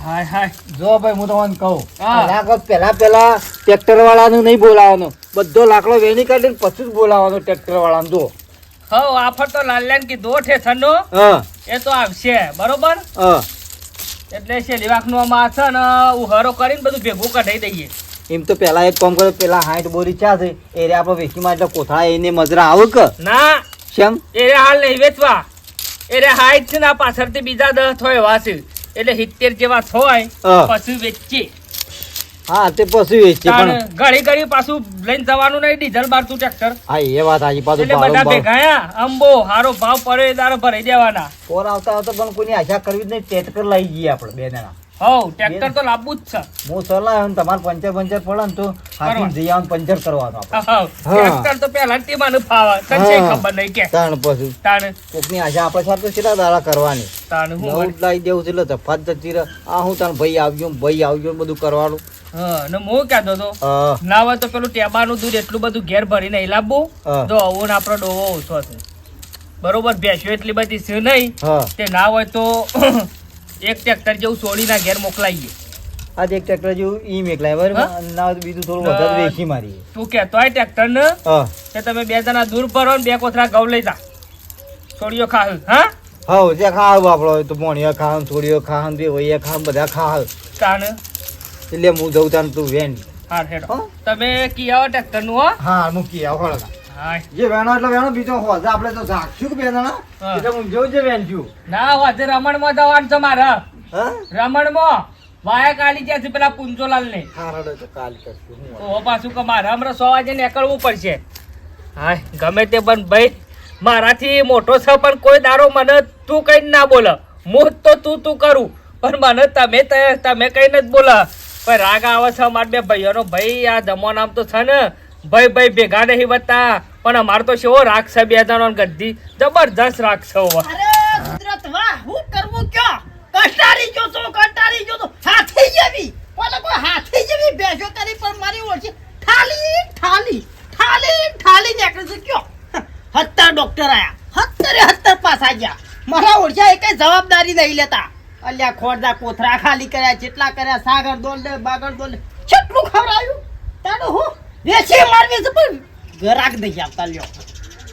હાય હાય જો ભાઈ હું તમને કહું હા. પેલા ટ્રેક્ટર વાળાનું નહીં બોલાવાનું, બધો લાકડો વેણી કાઢીને પછી જ બોલાવાનો ટ્રેક્ટર વાળાને. જો હવ આફર તો લાલ્યાને કીધો ઠેઠનો હા એ તો આવશે બરોબર. હા એટલે શેલી વાકનું આમાં છે ને ઉહારો કરીને બધું ભેગું કઢાઈ દઈએ. એમ તો પેલા એક કામ કરો, પેલા 60 બોરી ચા છે એ રે આપણે વેચીમાં એટલે કોથળા એને મજરા આવું કે ના કેમ એ રે હાલ નહીં વેચવા, એ રે હાઈટ છે ને આ પાછળથી બીજા 10 થોય વાસી એટલે 70 જેવા થોય હા. પછી વેચીએ. હા તે પછી વેચી પણ ઘડી ઘડી પાછું લઈને જવાનું નહીં, ડીઝલ બારતું ટ્રેક્ટર હા એ વાત આજે પાછું એટલે બધા ભેગાયા અંબો હારો ભાવ પડે દારો ભરાઈ દેવાના. પોર આવતા આવતા પણ કોઈની આશા કરવી જ નહીં, ટ્રેક્ટર લઈ જઈએ આપણે બે જણા. હવ ટ્રેક્ટર તો લાવવું જ છે. હું સલાહ ને તમારે પંચર પડે ને તો હાથી જઈ આવવાનું પંચર કરવાનું આપણે. હવ ટ્રેક્ટર તો પહેલા ટીમાનું ફાવે તને ખબર નહીં કે તાણ પછી તાણ કોકની આશા આપણે સાથે કેટલા દાડા કરવાની, તાણ હું નવું લાવી દેવું છે એટલે તફાત જતી રહે. આ હું તાણ ભાઈ આવજો બધું કરવાનું. હા ને હું કહેતો તો હા ના હોય તો પેલું ટેબાનું દૂધ એટલું બધું ઘેર ભરીને નહીં લાવવું. હા. જો આવો ને આપણો ડોવો ઓછો છે બરોબર, ભેંસો એટલી બધી છે નહીં, હા તે ના હોય તો એક ટ્રેક્ટર જેવું છોડીને ઘેર મોકલાઈએ. આજે એક ટ્રેક્ટર જેવું ઈ મેકલાય બરાબર, હા? અને ના હોય તો બીજું થોડું વધારે વેચી મારીએ. તું કહેતો હોય ટ્રેક્ટર ને હા કે તમે બે જણા દૂર ભરો ને 2 કોથળા ઘઉં લઈ જા, છોડીઓ ખાવ. હા હા ત્યાં ખાવ આપણો તો મોણિયા ખાવ, થોડીઓ ખાવ, બે વૈયા ખાવ, બધા ખાવ. તાણ એટલે હું જઉં તાન તું વેન. હાર હેડો હા? તમે કી આવો ટ્રેક્ટર નું. હો હા મૂકી આવો હળગા. હા જે વેણો એટલે વેણો, બીજો હોજે આપણે તો ઝાકશું કે બે જણા હા. એટલે હું જોઉં છે વેન છું. ના હોજે રમણમાં જવાનું છે મારે. હા રમણમાં વાયા કાલી જ્યાં છે પેલા પુંચોલાલ ને હા રડો તો કાલ કરશું હું. તો પાછું કે મારે હમણાં 100 વાગે નીકળવું પડશે. હા ગમે તે પણ ભાઈ મારાથી મોટો છે પણ કોઈ દારો મને તું કઈ ના બોલે, હું તો તું કરું પણ મને તમે કઈ નથી બોલે. પણ રાગ આવે છે અમારા બે ભાઈઓનો. ભાઈ આ જમાનામાં તો છે ને ભાઈ ભેગા નહીં વધતા, પણ અમારે તો કેવો રાગ છે, બે જણો ગદ્દી જબરજસ્ત રાગ છે. હવે અરે કુદરત વાહ, હું કરવું ક્યાં? કંટાળી ગયો તો હાથી જેવી બોલે, કોઈ હાથી જેવી બેસો કરી પણ મારી ઓળખી ઠાલી નીકળે છે કયો. 70 ડોક્ટર આયા, 70 પાસ ગયા, મારા ઓળખ્યા એ કઈ જવાબદારી નહીં લેતા. અલ્યા ખોરદા કોથરા ખાલી કર્યા, જેટલા કર્યા સાગર દોલ દે બાગર દોલ દે, કેટલું ખવડાયું તાડો હું વેચી મારવી છે પણ ગરાક નહીં આવતા. લ્યો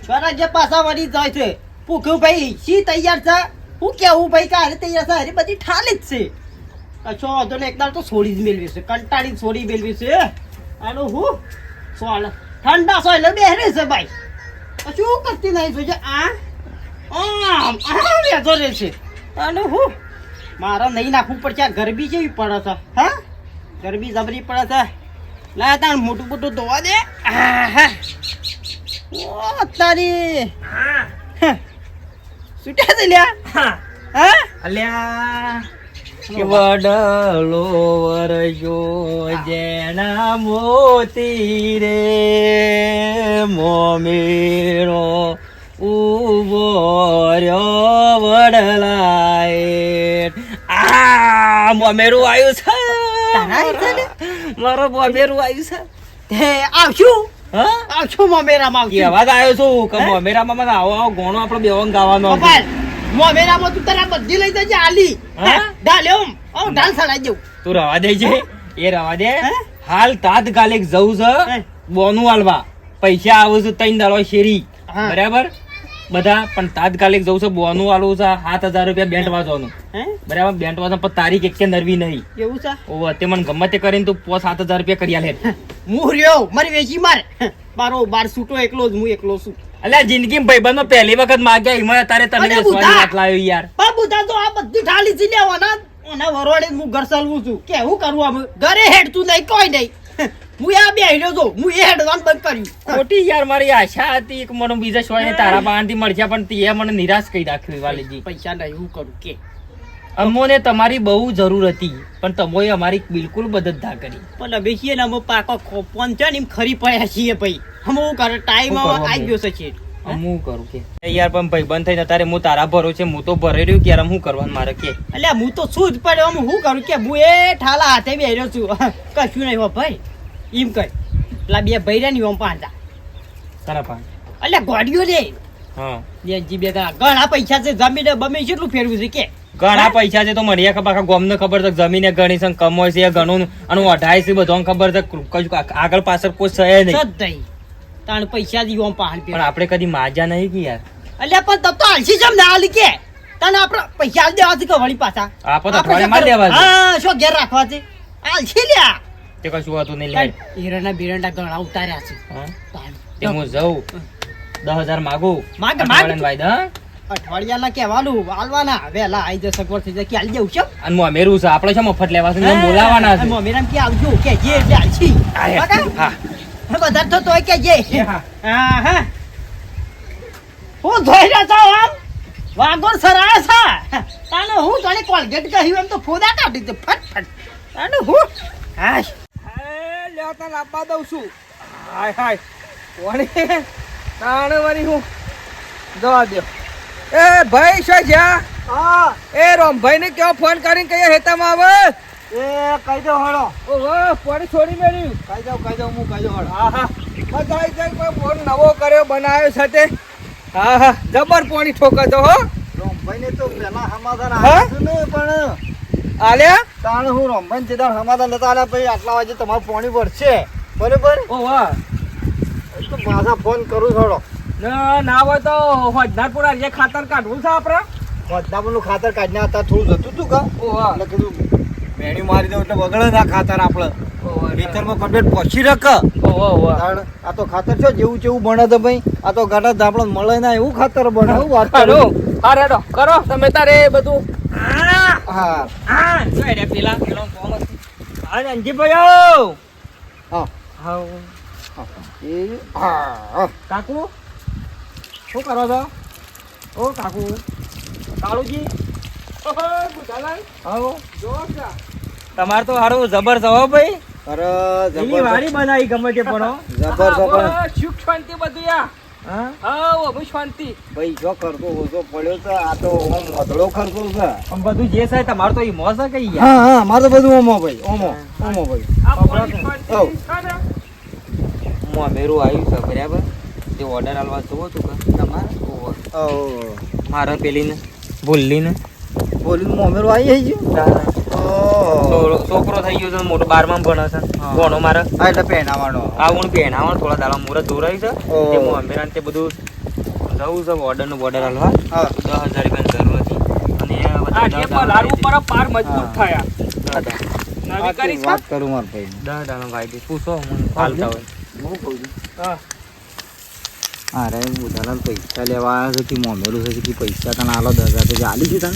ગરાક જે પાછા વળી જાય છે, પૂછ્યું ભાઈ શી તૈયાર છે, હું કેવું ભાઈ કારે તૈયાર છે, હરી બધી ઠાલી જ છે. કશો વાંધો નહીં, એકદમ તો છોડી જ મેળવી છે, કંટાળી છોડી મેળવી છે. આનું હું સોળ ઠંડા સોય બેહરે છે ભાઈ, શું કરતી નહીં જોજે. આમ વેચો રહે છે. આનું હું મારે નહીં નાખવું પડશે. આ ગરબી જેવી પડે છે. હા ગરબી જબરી પડે છે. લા તાર મોટું મોટું ધોવા દે. ઓ તારી છૂટ્યા છે લ્યા. હા અલ્યા વડલો વરજો જેના મોતી રે મોમીનો ઉભો રહ્યો વડલાય. આ મોમેરું આવ્યું છે, તારા છે ને? મારો મોમેરું આવ્યું છે. તે આવશું હા આવશું મોમેરામાં આવશું. કેવા આવ્યો છું કે મોમેરામાં મને આવો ગોણો આપણો બેવંગ ગાવાનો. ગોપાલ મોમેરામાં તું તારા બધી લઈ જજે આલી. હા? ડાલ્યો ઢાલ સડાઈ દઉં. તું રવા દે છે એ રવા દે. હે? હાલ તાત્કાલિક જવું છે હે? બોનું આલવા, પૈસા આવું છે 3 દાડો શેરી હા. બરાબર બધા, પણ તાત્કાલિક જવું છે બોનું આલવું છે 7000 રૂપિયા બેન્ટ વાંચવાનું હે બરાબર. બેન્ટ વાંચવાનું પણ તારીખ એક નરવી નહીં. એવું છે? ઓવે તે મને ગમે તે કરીને તું 7000 રૂપિયા કરી આલે. હું રહ્યો મારી વેચી માર. મારો બાર છૂટો એકલો જ, હું એકલો છું. અલ્યા જિંદગીમાં ભાઈબંધો પહેલી વખત માગ્યા એમાં તારે તને અરે વેચવાની બુધા! વાત લાવ્યો યાર. પણ બુધા તો આ બધી ઠાલી છે લેવાના. ઓના વરવાડે હું ઘર ચાલવું છું. કેવું કરવું આમ? ઘરે હેડતું નહીં કોઈ નહીં. હું આ બે હેડ્યો છું, હું એ હેડવાનું બંધ કર્યું. ખોટી યાર મારી આશા હતી કે મને બીજા શોય તારા પાસેથી મળશે, પણ તે મને નિરાશ કરી નાખ્યું વાલીજી. પૈસા નહીં હું કરું કે અમોને તમારી બહુ જરૂર હતી પણ તમોએ અમારી બિલકુલ મદદ ના કરી. પણ હવે છીએ ને અમે પાકો પહોંચ્યા ને એમ ખરી પડ્યા છીએ ભાઈ. અમે શું કરે ટાઈમ શું કરવા આવી ગયો છે. હું કરું કે યાર પણ ભાઈ બંધ થઈને તારે હું તારા ભરોસે હું તો ભરાઈ રહ્યું કે યાર હું કરવાનું મારે કે. એટલે હું તો શું જ પડ્યો, હું શું કરું કે હું એ ઠાલા હાથે બેહ્યો છું. કશું નહીં હો ભાઈ. એમ કઈ પેલા બે ભાઈ રહ્યા ને ઓમ પાંચા તારા પાસે એટલે ગોડીઓ રે હા બે જી બે ઘણા પૈસા છે, જમીને બમી કેટલું ફેરવું છે કે ઘણા પૈસા છે તો મળીએ ખબર આખા ગામને ખબર છે જમીને ગણી છે કમોય છે ઘણું અને અઢાઈ છે બધો ખબર છે કશું આગળ પાછળ કોઈ છે નહીં સદ તાણ પૈસા દીવો પહાડ પણ પે આપણે કદી માજા નહીં કે યાર અલ્યા પણ તબ તો આલસી જમ ના આલી કે તને આપણે પૈસા આલી દેવા છે કે વળી પાછા આપણે તો અઠવાડિયે મારી દેવા છે. હા શું ઘેર રાખવા છે આલસી લ્યા તે કશું હતું નહીં લે હીરાના બીરંડા ઘણા ઉતાર્યા છે હા? તાણ. તે હું જઉં 10,000 માગું માગ, માગ. અઠવાડિયાનો વાયદો, હા? અઠવાડિયાના કહેવાનું આલવાના વેલા આઈ જશે સગવડ થઈ જાય કે આલી દેવું છે અને મોમેરું છે આપણે છે મફત લેવા છે ને એમ બોલાવાના છે મમ્મીરામ કે આવજો કે જે એટલે આલસી હા બધા તો તોય કે જે હા. હા હા હું ધોઈ રહ્યો છો આમ વાગોર સરાય છે તાને હું તને કોલગેટ કહ્યું એમ તો ફોદા કાઢી દે ફટ ફટ તાને હું હાશ લેતા લાવવા દઉં છું હાય હાય વળી તાણે વળી હું જવા દો એ ભાઈ શું છે હા એ રોમભાઈ ને કેવો ફોન કરીને કહીએ હેતામાં આવે એ કહી દો હળો ઓહો પાણી છોડી મેળ્યું કહી દઉં હું કહી દઉં હળો હા હા બધા જાય કોઈ ફોન નવો કર્યો બનાવ્યો છે તે હા હા જબર પાણી ઠોકતો હો રોમભાઈ ને તો પેલા સમાધાન હા? આવ્યું હતું ને પણ આલ્યા તાણ હું રોમભાઈ ને સીધા સમાધાન નતા આલ્યા પછી આટલા વાગે તમારું પાણી ભરશે બરોબર ઓહો તો પાછા ફોન કરું થોડો ના હોય તો હજનારપુરા જે ખાતર કાઢવું છે આપણે બદનામનું ખાતર કાઢીને હતા થોડું જતું હતું કા ઓહો એટલે કીધું ભેણી મારી દઉં એટલે બગડે ના ખાતર આપણે ખેતરમાં કમ્પ્લેટ પછી રખ ઓહો ઓહો તાણ આ તો ખાતર છો જેવું જેવું બને તો ભાઈ આ તો ગાડા ધાપડા મળે ના એવું ખાતર બને હું વાત હાલો કરું હા રેડો કરો તમે તારે બધું હા જો રે પેલા પેલો કોમ હતું હા અંજીભાઈ હા આવ એ હા કાકુ શું કરો છો ઓ કાકુ કાળુજી ઓહો બુધાલાલ આવો જો જા તમાર તો હારું જબર છો હો ભાઈ અરે એની વાડી બનાવી ગમે તે પણ હો. જબર જબર સુખ શાંતિ બધું યા હા હા ઓબુ શાંતિ ભાઈ જો ખર્ચો ઓછો પડ્યો છે આ તો ઓમ અધળો ખર્ચો છે આમ બધું જે છે તમારું તો ઈ મોસ છે કઈ યાર હા હા મારે તો બધું ઓમો ભાઈ ઓમો ભાઈ આ પોલીસ શાંતિ આવ. ખાને મોમેરું આવ્યું છે બરાબર તે ઓર્ડર આલવા જોવો તું કે તમારે મારે પેલી ને ભૂલલી ને બોલીને મોમેરો આવી ગયું છોકરો થઈ ગયો છે મોટો 12માં ભણે છે હા. ભણો મારે હા એટલે પહેરાવાનો આ હું પહેણાવણ થોડા દાડા મુરત દોરાય છે ઓહો. તે મોમેરા તે બધું જવું છે ઓર્ડર નું બોર્ડર હાલવા હા 10,000 રૂપિયાની જરૂર હતી અને એ બધા આ જે પલાળવું પર પાર મજબૂત થયા દાડા નવી કરી છે વાત કરું માર ભાઈ દાડા ભાઈ દે પૂછો હું હાલતા હોય હું કહું છું હા અરે બુધાલાલ પૈસા લેવા આવ્યા છે કે મોમેરું છે કે પૈસા તને આલો 10,000 તો આલી છે તને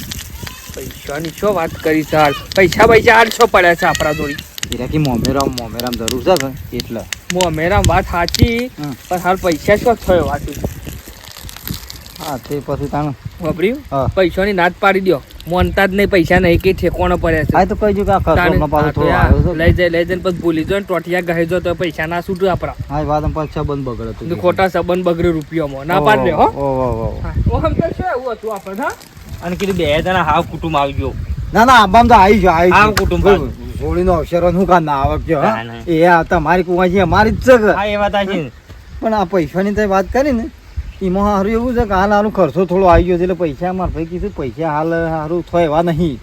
પૈસાની શું વાત કરી સાર પૈસા 800 પડ્યા છે આપણા જોડી એટલે કે મોમેરામ જરૂર છે કે એટલે મોમેરા વાત સાચી હમ. પણ હાલ પૈસા શું થયો વાતી હા તે પછી તાણ વાપર્યું હા પૈસાની નાદ પાડી દ્યો મોનતા જ નહીં પૈસા નહીં કે ઠેકોણો પડ્યા છે હા તો કહીજો કે આ ખર્ચોમાં પાછો થોડો આવ્યો છે લઈ જઈને પછી ભૂલી જો ને ટોટિયા ગહી જો તો પૈસા ના છૂટું આપણા હા એ વાત પાછા બંધ બગડે ને તું ખોટા સંબંધ બગડે રૂપિયામાં ના પાડ દે હો ઓહો ઓ હમ તો શું એવું હતું આપણે હા અને કીધું 2 જણા હાવ કુટુંબ આવજો ના ના આબામ તો આવી ગયો આવ કુટુંબ આવ્યું. જોડીનો અવસરો શું કામ ના આવે કયો ના, ના. એ આ તમારી કુવાજી અમારી જ છે કે હા એ વાત આછી ને. પણ આ પૈસાની તે વાત કરી ને એમાં સારું એવું છે કે હાલ હારું ખર્ચો થોડો આવી ગયો છે એટલે પૈસા મારા ભાઈ કીધું પૈસા હાલ સારું થાય એવા નહીં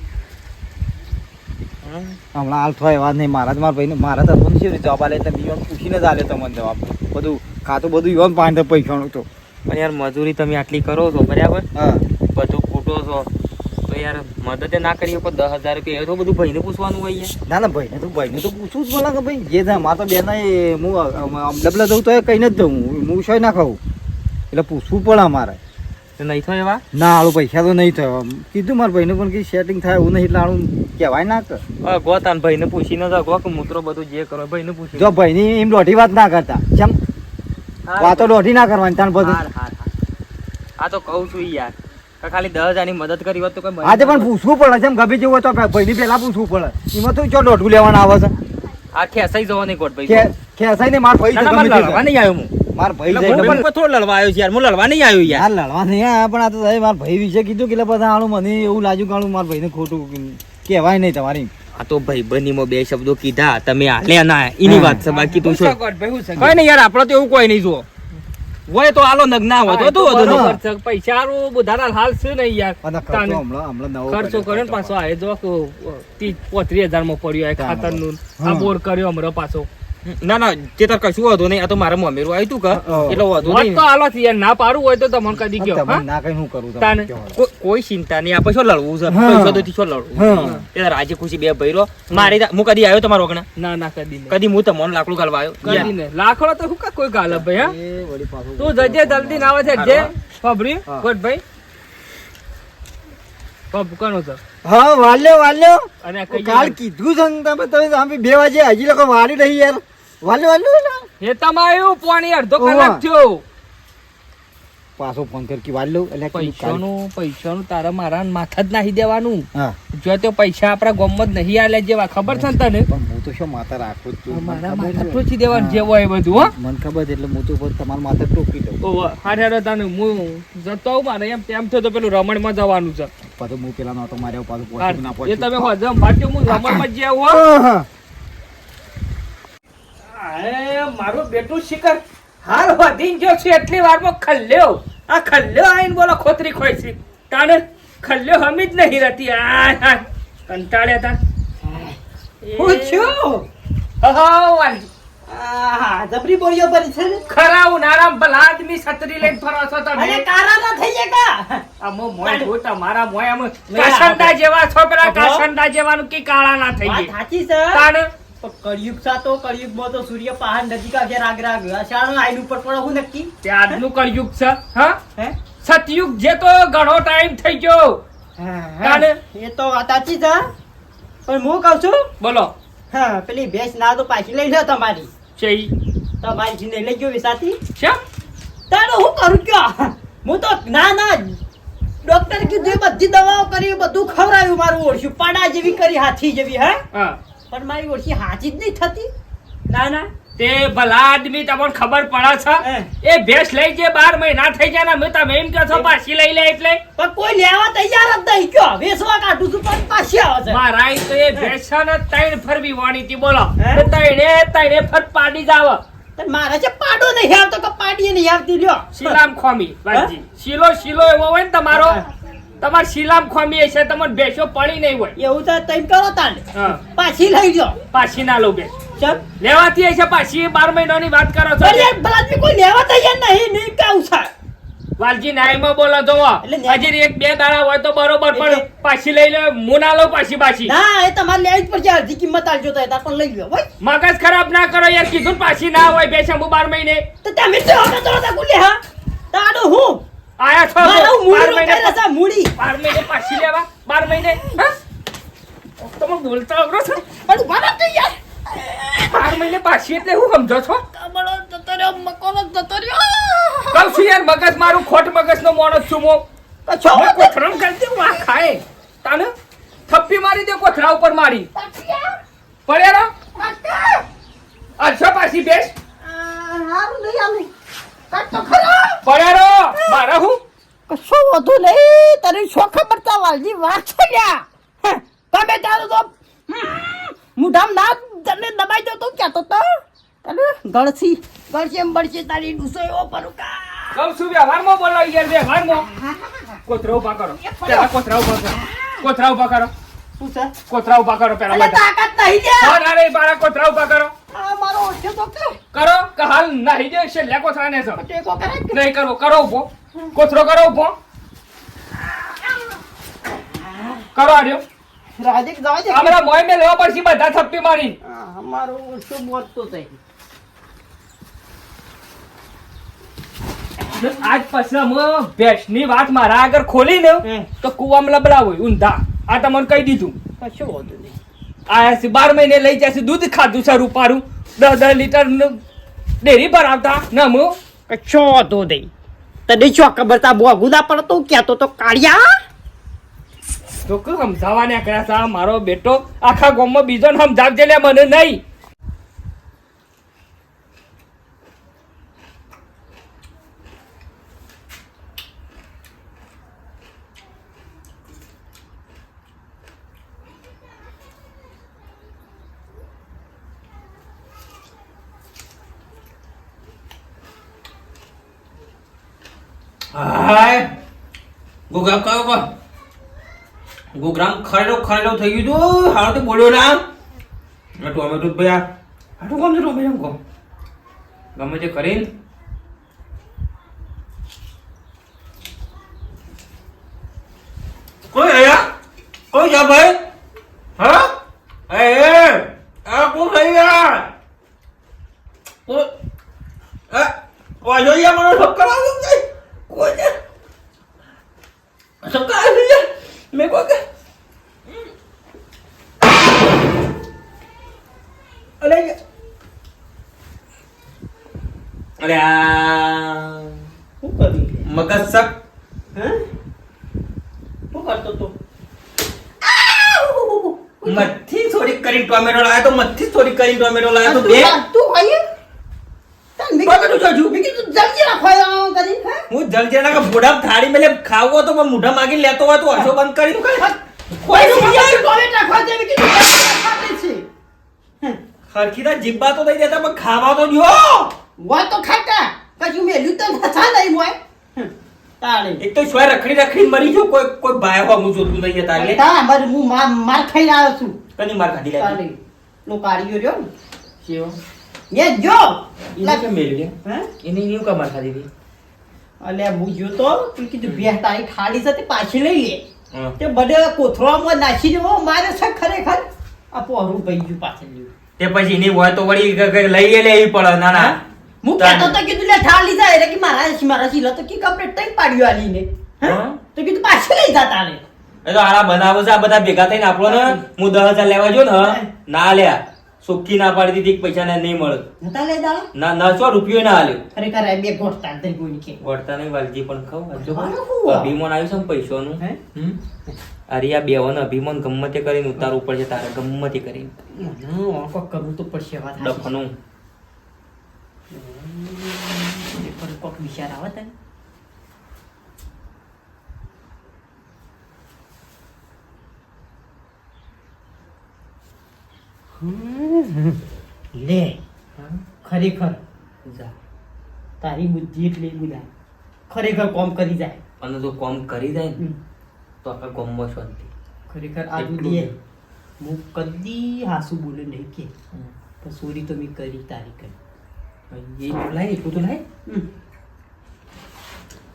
હમણાં હાલ થાય એવા નહીં મારા જ મારા ભાઈને મારા તો પણ છે જવાબ આલે એટલે ઈવન પૂછીને જ આલે તમને જવાબ બધું ખાતું બધું ઈવન પાંચ પૈસાનું તો પણ યાર મજૂરી તમે આટલી કરો છો બરાબર હા બધું ખોટો છો તો યાર મદદ ના કરીએ પણ 10,000 રૂપિયા એ તો બધું ભાઈને પૂછવાનું હોય યાર. ના ના ભાઈને તો પૂછવું જ બોલા કે ભાઈ જે થાય મારે તો બેન હું અમદાવાદ જવું તો એ કહીને જ જવું હું શું ના ખાઉં એટલે પૂછવું પડે અમારે તો નહીં થાય એવા ના હાલું પૈસા તો નહીં થયો કીધું મારા ભાઈને પણ કે સેટિંગ થાય એવું નહીં એટલે હાલું કહેવાય ના કે ગોતાન ભાઈને પૂછીને તો ગો કે મૂત્રો બધું જે કરો ભાઈને પૂછી જો ભાઈની એમ દોઢી વાત ના કરતા ચમ વાતો દોઢી ના કરવાની તાન બધું આ તો કહું છું ઈ યાર કે ખાલી 10,000 ની મદદ કરી હોત તો કોઈ આજે પણ પૂછવું પડે જેમ ગભી જેવું હોય તો ભાઈની પહેલા પૂછવું પડે એમાં તો ચો દોઢું લેવાનું આવે છે આ ખેસાઈ જવો નહીં કોટ ભાઈ ખેસાઈ ને માર ભાઈ ના, ના, મારે લડવા નહીં આવ્યો હું માર ભાઈ એટલે જાય હું પણ થોડો લડવા આવ્યો છું યાર હું લડવા નહીં આવ્યો યાર યાર લડવા નહીં આયા પણ આ તો સાહેબ મારા ભાઈ વિશે કીધું કે બધા હાલું મને એવું લાગ્યું કે હાલું મારા ભાઈને ખોટું કહેવાય નહીં તમારી આ તો ભાઈબંધીમાં 2 શબ્દો કીધા તમે હાલ્યા ના એની વાત છે બાકી તું શું ભાઈ હું કઈ નહીં યાર આપણે તો એવું કોઈ નહીં જુઓ હોય તો આલો નગના હોય તો તું વધુ બરોબર છે. પૈસા હારું બધાના હાલ છે ને યાર અને ખર્ચો તાને હમણાં નવો ખર્ચો કર્યો ને પાછો આ જો 30-35 માં પડ્યો આ ખાતરનું આ બોર કર્યો હમણાં પાછો ના ના તે તાર કશું વાંધો નહીં. આ તો મારા મમ્મીરું આવ્યું તું કે એટલે વાંધો વાત નહીં. તો હાલો છે યાર ના પાડવું હોય તો તમને કદી ગયો તમને હા ના કઈ શું કરું તાને. કોઈ ચિંતા નહીં. આપણે શું લડવું છે? હા. પૈસા તો થી શું લડવું? એ રાજી ખુશી બે ભઈરો મારી હું કદી આવ્યો તમારો વગણા ના ના કદી નહીં કદી હું તમને લાકડું ગાલવા આવ્યો કદી નહીં લાખડો તો શું કા કોઈ ગાલે ભાઈ હા એ વળી પાછું તું જજે જલ્દી ના આવે છે જે ખબરી હા. કોટ ભાઈ પબ કોનો છે હા વાલ્યો અને આ કઈ કાલ કીધું છે ને તમે આમ 2 વાગે હજી લોકો વાલી રહી યાર વાલ્યો એ તમારું પાણી અડધો ઓવા. કલાક થયો પાછો ફોન કર કે વાલ્યો એટલે કીધું કાલ. પૈસાનું તારા મારા માથા જ નાહી દેવાનું હા જો તે પૈસા આપણા ગામમાં જ નહીં આલે જેવા ખબર છે ને તને પણ હું તો શું માથા રાખું જ છું. મને મારા ખબર માથા છે. ટોચી દેવાનું જે હોય એ બધું હો મને ખબર છે એટલે હું તો પછી તમારા માથે ટોકી દઉં ઓવા હારે તને હું જતો આવું મારે એમ તેમ થયો તો પેલું રમણમાં જવાનું છે પાછો હું પેલા નહોતો માર્યો પાછું હાર, પહોંચ્યું ના એ પહોંચ્યું. તમે હોજમ ફાટ્યો હું રમણમાં જ આવું હો હા. અરે મારું બેટું શિખર હાલ વધીને ગયો છે એટલી વારમાં ખલ્લ્યો આ ખલ્લ્યો આઈને બોલો ખોતરી ખોઈ છે તાને ખલ્લ્યો હમી જ નહીં રહેતી આ કંટાળ્યા તા હું છું હા વાલી આહા, જબરી બોલ્યો પરી છે ને ખરા ઉનાળામાં ભલા આદમી છત્રી લઈને ફરો છો તમે અને કારા ના થઈ જાય કા આમો મોય જો તમારા મોય આમ કાસંડા જેવા છો પેલા કાસંડા જેવાનું કે કાળા ના થઈ વાત જાય સાચી છે તાને પણ કળિયુગ સા તો કળિયુગમાં તો સૂર્ય પહાડ નજીક આવે રાગ અષાઢ આઈન ઉપર પડે હું નક્કી તે આજનું કળયુગ છે હા હે સતયુગ જે તો ઘણો ટાઈમ થઈ ગયો તાને એ તો વાત સાચી છે પણ હું કહું છું બોલો હા પેલી ભેંસ ના તો પાછી લઈ લે તમારી ચઈ તમારી જીને લઈ ગયો વિસાતી છે તારે હું કરું કયો હું તો ના ડોક્ટર કીધું એ બધી દવાઓ કરી બધું ખવડાવ્યું મારું ઓળખ્યું પાડા જેવી કરી હાથી જેવી હે હા પણ મારી ઓળખી હાથી જ નહીં થતી ના તે ભલા આદમી તમને ખબર પડે હે. છે એ ભેંસ લઈ જે 12 મહિના થઈ ગયા ને મેં તમે એમ કહો છો પાછી લઈ લે એટલે પણ કોઈ લેવા તૈયાર જ નહીં કયો વેસવા કાઢું છું પણ પાછી આવે છે મારા ઈ તો એ ભેંસ છે ને ત્રણ ફરવી વાણી હતી બોલો હે? તો ત્રણે ફર પાડી જાવ તો મારે છે પાડો નહીં આવતો કે પાડીએ નહીં આવતી લ્યો શીલામ ખોમી વાજી શીલો એવો હોય ને તમારો તમાર શીલામ ખોમી હશે તમને ભેંસો પડી નહીં હોય એવું તો તઈ કરો તાને હા પાછી લઈ જાઓ પાછી ના લો બેન ચમ લેવાતી હશે પાછી 12 મહિનાની વાત કરો છો પણ યાર ભલા કોઈ લેવા તૈયાર નહીં કાઉ છે વાલજી નાઈમાં બોલો જોવો એટલે ન્યાય- હજી એક બે દાડા હોય તો બરોબર પણ એટલે- પાછી લઈ લે હું ના લઉં પાછી ના એ તમારે લેવી જ પડશે અડધી કિંમત આલજો તો તાર પણ લઈ લો ભાઈ મગજ ખરાબ ના કરો યાર કીધું ને પાછી ના હોય બે શંભુ 12 મહિને તો તમે તો હવે તો ગુલે હા તાડો હું આયા છો મારા 12 મૂડી મહિને કરે છે મૂડી 12 મહિને પાછી લેવા 12 મહિને હા? તમે બોલતા અઘરો છો પણ મારા તો યાર 12 મહિને પાછી એટલે હું સમજો છો કમળો જતો રહ્યો મકોનો જતો રહ્યો કહું છું યાર મગજ મારું ખોટ મગજનો માણસ છું હું કછો હવે કોથરામ કરી દે વાહ ખાય તાને થપ્પી મારી દે કોથરા ઉપર મારી પડ્યા અચ્છા પાછી બેસ હારું નહીં આલું કાટ તો ખરા પડ્યા રહો મારા હું કશો વધુ નહીં તને શું ખબર તા વાલજી વાત છે લ્યા તમે તારું તો મુઢામ ના તને દબાઈ દો તો ક્યાં તો તને ગળસી એમ બળશે તારી ડૂસો એવો પરુકા કહું છું વ્યવહારમાં બોલો યાર વ્યવહારમાં કોથરા ઉભા કરો પેલા કોથરા ઉભા કરો કોથરા ઉભા કરો શું છે કોથરા ઉભા કરો પેલા અલે બધા તાકાત નહીં લ્યા અરે અરે બારા કોથરા ઉભા કરો આ મારો ઓછો તો કે કરો કે હાલ નાહી દે છે લે કોથરા ને છો ટેકો કરે કે નહીં કરો ઉભો કોથરો કરો ઉભો કરો આર્યો રાજીક જવા દે હમણાં મોય મે લેવા પડશે બધા થપ્પી મારી મારો ઓછો મોત તો થઈ આજ પછી હું ભેંસની વાત મારા આગળ ખોલી ને તો કુવામાં લબડાવો ઊંધા આ તમને કહી દીધું કશો વધુ નહીં આયા છે 12 મહિને લઈ જશે દૂધ ખાધું છે રૂપારું 10 લીટર ડેરી ભરાવતા નમ કશો વધુ નહીં તને શું ખબર તા બોગુદા પડતો કહેતો તો કાળિયા તો કે સમજાવવાને કર્યા છે આ મારો બેટો આખા ગામમાં બીજો ને સમજાવજે લે મને નહીં હાય ગોગ્રામ કયો કો ગોગ્રામ ખરેલો થઈ ગયું તું હાલો તો બોલ્યો ના ટોમેટો ભાઈ આટલું કોમ છે ટોમેટો એમ કહો ગમે તે કરીને કોઈ આયા કોઈ જા ભાઈ હા એ આ કોણ થઈ ગયા કોઈ વાજો યા મને ઠક્કર આવી ગઈ કોઈ ને ઠક્કર આવી ગઈ મેં કોઈ કે અરે અરે આ શું કર્યું મગજ સક હે શું કરતો તો મથ્થી થોડી કરી ટોમેટો લાવ્યો તો મથ્થી થોડી કરી ટોમેટો લાવ્યો તો બે તું ખાઈએ તન મેં કીધું જોજુ મેં કીધું જલ્દી રાખો કરી હે હું જલજેના કા બોડા થાળી મેલે ખાવો તો પણ મોઢા માગી લેતો હોય તો હશો બંધ કરી તું કઈ કોઈ સમજાય ટોમેટા ખાવા દે મેં કીધું ખાતે છે હરખીના જીબ્બા તો દઈ દેતા પણ ખાવા તો દ્યો હોય તો ખાતા કશું મેલ્યું તો થા નહીં હોય તારે એક તો સ્વાય રખડી મરી ગયો કોઈ ભાઈ હો હું જોતું નહીં તારે તા મારે હું માર ખાઈ આવ્યો છું કની માર ખાધી તારે લાગી લો કાઢ્યો રહ્યો ને કેવો એ જો એને કે મેલ્યો હે એને એવું કા માર ખાધી હતી અલે હું જો તો તું કીધું બે તારી ખાડી સાથે પાછી લઈ લે હા. તે બધે કોથળામાં નાખી દેવો મારે છે ખરેખર આ પોરું ભાઈ ગયું પાછળ લેવું તે પછી એની હોય તો વળી લઈ લેવી પડે ના ના હું કહેતો તો કીધું લે ઠાર લીધા એટલે કે મારા શીલા તો કી કપડે તઈ પાડ્યો આલીને હે હા? તો કીધું પાછી લઈ જા તારે એ તો આરા બનાવો છે આ બધા ભેગા થઈને આપણો ને હું 10,000 લેવા જો ને ના લ્યા સુખી ના પાડી દીધી કે પૈસા ને નહીં મળે નતા લઈ દાડા ના 900 રૂપિયો ના આલ્યો ખરેખર આ બે ગોઠતા થઈ કોઈ કે વળતા નહીં વાલજી પણ ખાવ ખાવાનું શું? અભિમાન આવ્યું છે ને પૈસાનું હે? અરે આ બેવાનો અભિમાન ગમે તે કરીને ઉતારવું પડશે તારે ગમે તે કરીને કોક કરવું તો પડશે વાત હાચી. ડફનું પણ કોક વિચાર આવે તને લે ખરેખર જા તારી બુદ્ધિ એટલી બુધાય ખરેખર કોમ કરી જાય અને જો કોમ કરી જાય ને હમ. તો આપણે કોમમાં શાંતિ ખરેખર આ એટલું દુનિયે જ. હું કદી હાસુ બોલે નહીં કે પણ ચોરી તો મેં કરી તારી કરી એટલું લાય એટલું તો લાય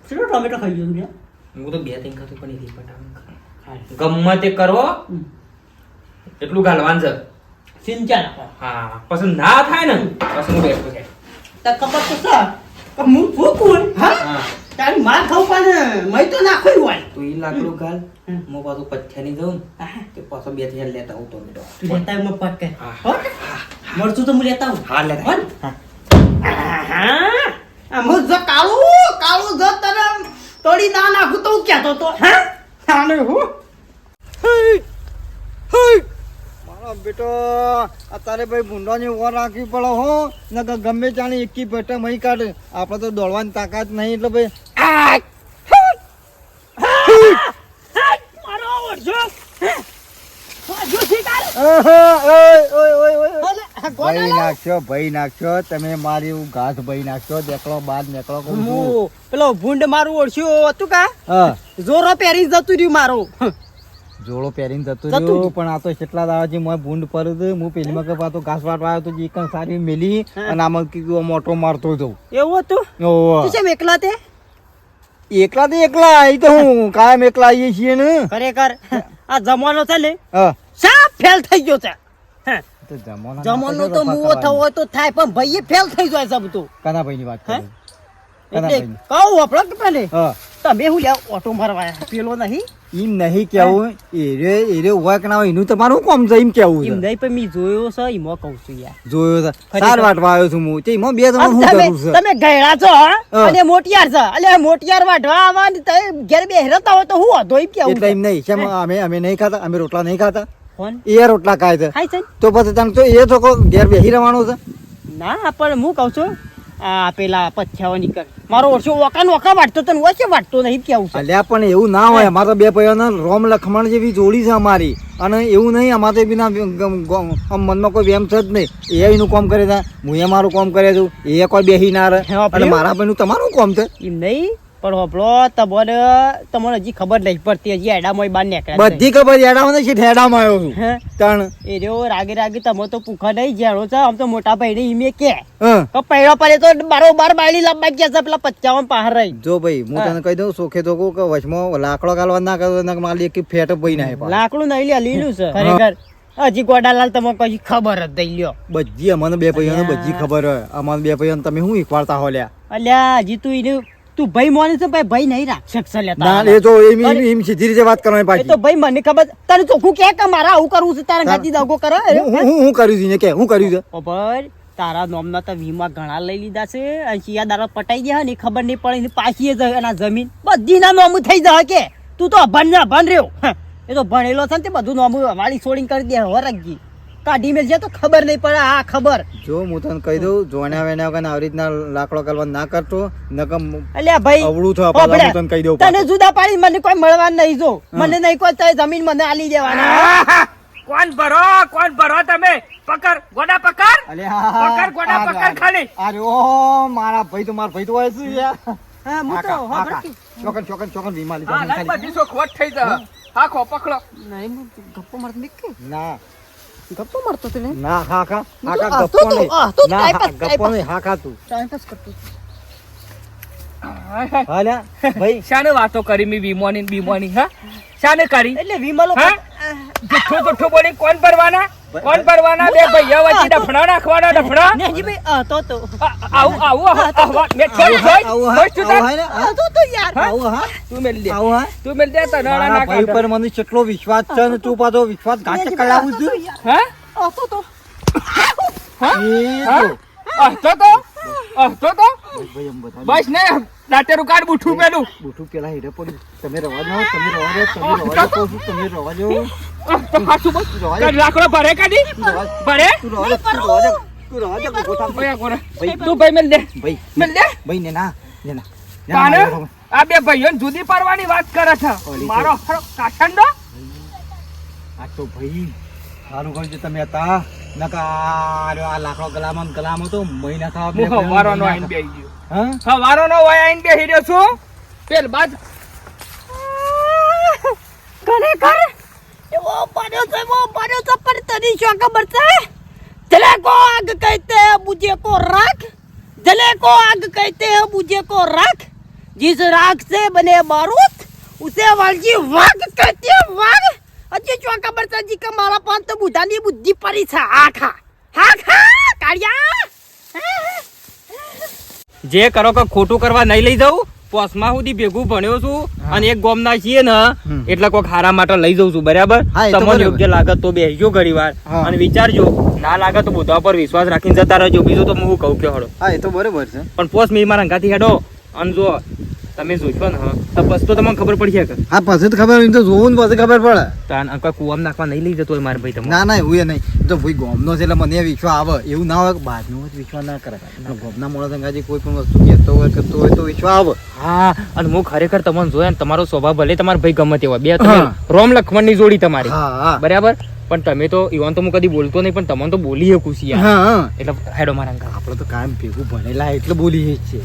ચલો ટોમેટો ખાઈ ગયો તું હું તો 2-3 ખાતો પણ એ પટાવું ગમે તે કરો એટલું ગાલવાન છે સિંચા નાખો હા પછી ના થાય ને પછી હું બેઠો છે તો ખબર તો સર કે હું ફૂકું હા હા તારી માર ખાવ પણ મય તો નાખોય હોય તો ઈ લાકડું ગાલ હમ. હું પાછું પથ્યાની જાઉં ને હા, તે પાછો 2-3 લેતા આવું તો બેટો તું લેતા આવ, હું પટ કર હા. હો? મળતું તો હું લેતા આવું. હા લેતા હો? હા. આહા. આમ જો કાળું જો તને તોડી ના નાખું તો હું કહેતો તો હા આને હું મારો બેટો અત્યારે ભાઈ ભૂંડાની ઓર રાખવી પડે હો નકર ગમે ત્યાંની એકી પેટે મહી કાઢે આપણે તો દોડવાની તાકાત નહીં એટલે ભાઈ મારો ઓરજો જો શિકાર ભાઈ નાખશો તમે મારી ઘાસ ભાઈ નાખશો દેખલો બાદ નીકળો કહું છું. પેલો ભૂંડ મારું ઓળખ્યું હતું કા હા જોરો પહેરી જતું રહ્યું મારું જોડો પહેરીને જતું જતું રહ્યું રહ્યું. પણ આ તો કેટલા દાડા છે મોય ભૂંડ પર હું પેલી માં તો ઘાસ વાટવા આવ્યો તો જે કણ સારી મેલી અને આમાં કીધું મોટો મારતો જઉં એવું હતું ઓહો. તું કેમ એકલા તે એકલા તો એકલા અહીં તો હું કાયમ એકલા આવીએ છીએ ને ખરેખર આ જમાનો છે ને હા સાફ ફેલ થઈ ગયો છે હે. તો જમાના જમાનો તો મુવો થવો તો થાય પણ ભાઈ ફેલ થઈ જાય છે બધું કાના ભાઈ ની વાત હે? કરો કાના એટલે ભાઈ કહું આપણો કે પેલે હા તમે હું લ્યા ઓટો મારવા આયા? પેલો નહીં એમ નહીં કેવું એરે હોય કે ના હોય એનું તમારું કોમ છે એમ કેવું એમ છે નહીં પણ મેં જોયો છે એમાં કહું છું યાર જોયો છે ખરેખર. સાર વાટવા આવ્યો છું હું તે એમાં બે જણા આમ શું તમે જરૂર છે તમે ગયડા છો હા? હા. અને મોટિયાર છે એટલે મોટિયાર વાઢવા આવવાની તે ઘેર બેહરતા હોય તો હું હતો એમ કેવું એટલે એમ નહીં કેમ અમે નહીં ખાતા અમે રોટલા નહીં ખાતા કોણ એ રોટલા ખાય છે ખાય છે તો પછી તમે તો એ છોકરો ઘેર બેસી રહેવાનો છે ના પણ હું કહું છું આ પેલા પછ્યાઓ નીકળ મારો ઓછો ઓકા વાટતો તો ઓછે વાટતો નહીં કેવું છે અલ્યા પણ એવું ના હોય અમારે તો બે ભાઈઓને રોમ લખમણ જેવી જોડી છે અમારી અને એવું નહીં અમારે તો બીના મનમાં કોઈ વેમ છે જ નહીં એ એનું કામ કરે છે હું એ મારું કામ કરે છું એ કોઈ બેસી ના રહે હા, અને પ્રેમ. મારા ભાઈનું તમારું કામ છે એમ નહીં પણ હોપલો તમને હજી ખબર નહીં પડતી હજી એડામાં બહાર નીકળ્યા બધી ખબર હેડામાં ને છે હેડામાં આવ્યો છું હે તણ એ રહ્યો રાગે રાગે તમે તો પૂખા નહીં જેડો છે આમ તો મોટા ભાઈ ઈમે કે હા તો પૈડો પડે તો બારોબાર બાયલી લાંબા ગયા છે પેલા 55 પહાર રહી જો ભાઈ હું તને કહી દઉં સોખે તો કહું કે વચમાં લાકડો ગાલવા ના કરો ને મારી એક ફેટ ભાઈ ના આપ્યા. લાકડું નહીં લે લીલું છે ખરેખર હજી ગોડાલાલ તમને કઈ ખબર જ દઈ લ્યો બધી અમને બે ભાઈઓને બધી ખબર હોય અમારે બે ભાઈઓને તમે શું શીખવાડતા હો લ્યા અલ્યા હજી તું ભાઈ માને છે ભાઈ નહીં રાખ શકશે લે ના એ તો એમ સીધી રીતે વાત કરવાની એ પાછી તો ભાઈ મને ખબર તને ચોખ્ખું કે મારા આવું કરવું છે તારા ગાતી દગો કરો હું કર્યું છે ને કે હું કર્યું છે ઓ ભાઈ તારા નોમના તો વીમા ઘણા લઈ લીધા છે અને શિયા દાડા પટાઈ ગયા ને ખબર નહીં પડે ને પાછી એના જમીન બધી ના નોમું થઈ જાય કે તું તો અભણ ને અભણ રહ્યો એ તો ભણેલો છે ને તે બધું નોમું વાળી છોડીને કરી દે વરગી કાઢી મેલ છે તો ખબર નહીં પડે આ ખબર જો હું તને કહી દઉં જોણ્યા વેણ્યા વગર આવી રીતના લાકડો કરવા ના કરતો નકમ અલ્યા ભાઈ અવળું થયું પેલા હું તને કહી દઉં તને જુદા પાડી મને કોઈ મળવા નહીં જો મને નહીં કોઈ તારી જમીન મને આલી દેવાના કોણ ભરો તમે પકડ ગોડા પકડ પકડ ગોડા પકડ ખાલી અરે ઓ મારા ભાઈ તો હોય છે યાર હા હું તો ખબર ચોકન વીમા હા લાઈ બધી સોખવટ થઈ જા હા ખો પકડો નહીં ગપ્પો મારતો નહીં કે ના ગપ્પો મારતો તો ને ના હા તું ગપ્પો નહીં તું ના ટાઈમ પાસ ગપ્પો નહીં હા તું ટાઈમ પાસ કરતો હા લ્યા ભાઈ શાને વાતો કરી મી વીમોની ને બીમોની હા શાને કરી એટલે વીમલો હા? જુઠ્ઠું બોલી કોણ ભરવાના બે ભૈયા વચ્ચે ડફડા નાખવાના ડફડા નેજી ભાઈ તો આવું મેં તો યાર આવું હા તું મેલ દે આવું હા તું મેલ દે તનાળા મારા ના ભાઈ કાઢ પર મને કેટલો વિશ્વાસ છે ને તું પાછો વિશ્વાસ ઘાટ કરાવું છું હા તો તો બસ ને દાંતેરું કાઢ બુઠું પેલું બુઠું પેલા હેડે પડ્યું તમે રવા દો તમે રવા દો તો ખાસું બસ લાકડો ભરે કાઢી ભરે તું રવા દે ગોઠા તું ભાઈ મેલ દે ભાઈ મેલ દે ભાઈ ને ના કાને આ બે ભાઈઓને જુદી પાડવાની વાત કરે છે મારો કાઠંડો આ તો ભાઈ સારું કહ્યું છે તમે હતા નકા આ લાકડો ગલામાં તો મહિના ખાવા હું હવારોનો આઈને બેહી ગયો હા હવારોનો હોય આઈને બેહી રહ્યો છું પેલ બાદ ઘરે ઘર એવો પડ્યો છે પણ તને શું ખબર છે જલે કો આગ કહેતે हैं मुझे को राख जले को आग कहते हैं मुझे को राख जिस राख से बने बारूद उसे वालजी वाग कहते हैं वाग अच्छी શું ખબર છે જી કે મારા પાન તો બુધાની બુદ્ધિ પડી છે હા કાળિયા જે કરો કે ખોટું કરવા નહીં લઈ જાઉં પોસમાં સુધી ભેગું ભણ્યો છું અને એક ગોમ ના છીએ ને એટલે કોઈ ખારા માટે લઈ જઉં છું બરાબર તમને યોગ્ય લાગે તો બેસજો ઘડી વાર અને વિચારજો ના લાગે તો બધા પર વિશ્વાસ રાખીને જતા રહેજો બીજું તો હું કહું કે હડો હા એ તો બરોબર છે પણ પોસ મી મારા અંગાથી હેડો અને જો તમે જોશો ને તો બસ તો તમને ખબર પડી શકે હા પછી તો ખબર તો જોવું ને પછી ખબર પડે તાન અંકા કુવામ નાખવા નહીં લઈ જતો હોય મારા ભાઈ તમે ના ના એવું એ નહીં તો ભાઈ ગોમનો છે એટલે મને વિશ્વાસ આવે એવું ના હોય કે બહારનો જ વિશ્વાસ ના કરે ગોમના મોડા સંગાજી કોઈ પણ વસ્તુ કહેતો હોય કરતો હોય તો વિશ્વાસ આવે હા અને હું ખરેખર તમને જોયા ને તમારો સ્વભાવ ભલે તમારા ભાઈ ગમે તેવા બે તમે રોમ લખમણની જોડી તમારી બરાબર પણ તમે તો ઈવન તો હું કદી બોલતો નહીં પણ તમને તો બોલી શકું છીએ એટલે હેડો મારા અંકા આપણે તો કાયમ ભેગું ભણેલા એટલે બોલીએ જ છે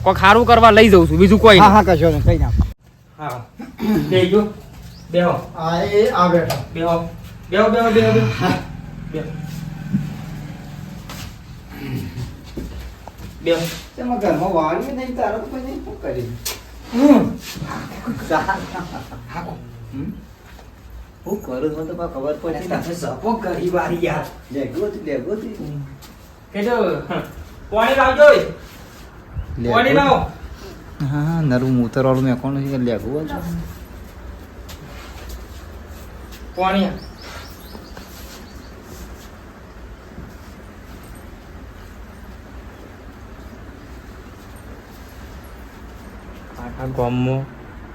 કોઈ ખારું કરવા લઈ જઉં છું બીજું કોઈ હા કશો નહીં કઈ ના હા બેહો બેહો આ એ આ બેઠા બેહો બેહો બેહો બેહો બેહો બેહો તેમાં ઘરમાં વાળી નહીં તારો તો પછી શું કરી હું કરું મને તો ખબર પડે ને સપો કરી વારી યાર લેગો કેજો પાણી લાવજો પાણી લાવો હા નરું મૂતર વાળું મેં કોણ છે લેગો પાણી આખા ગામમાં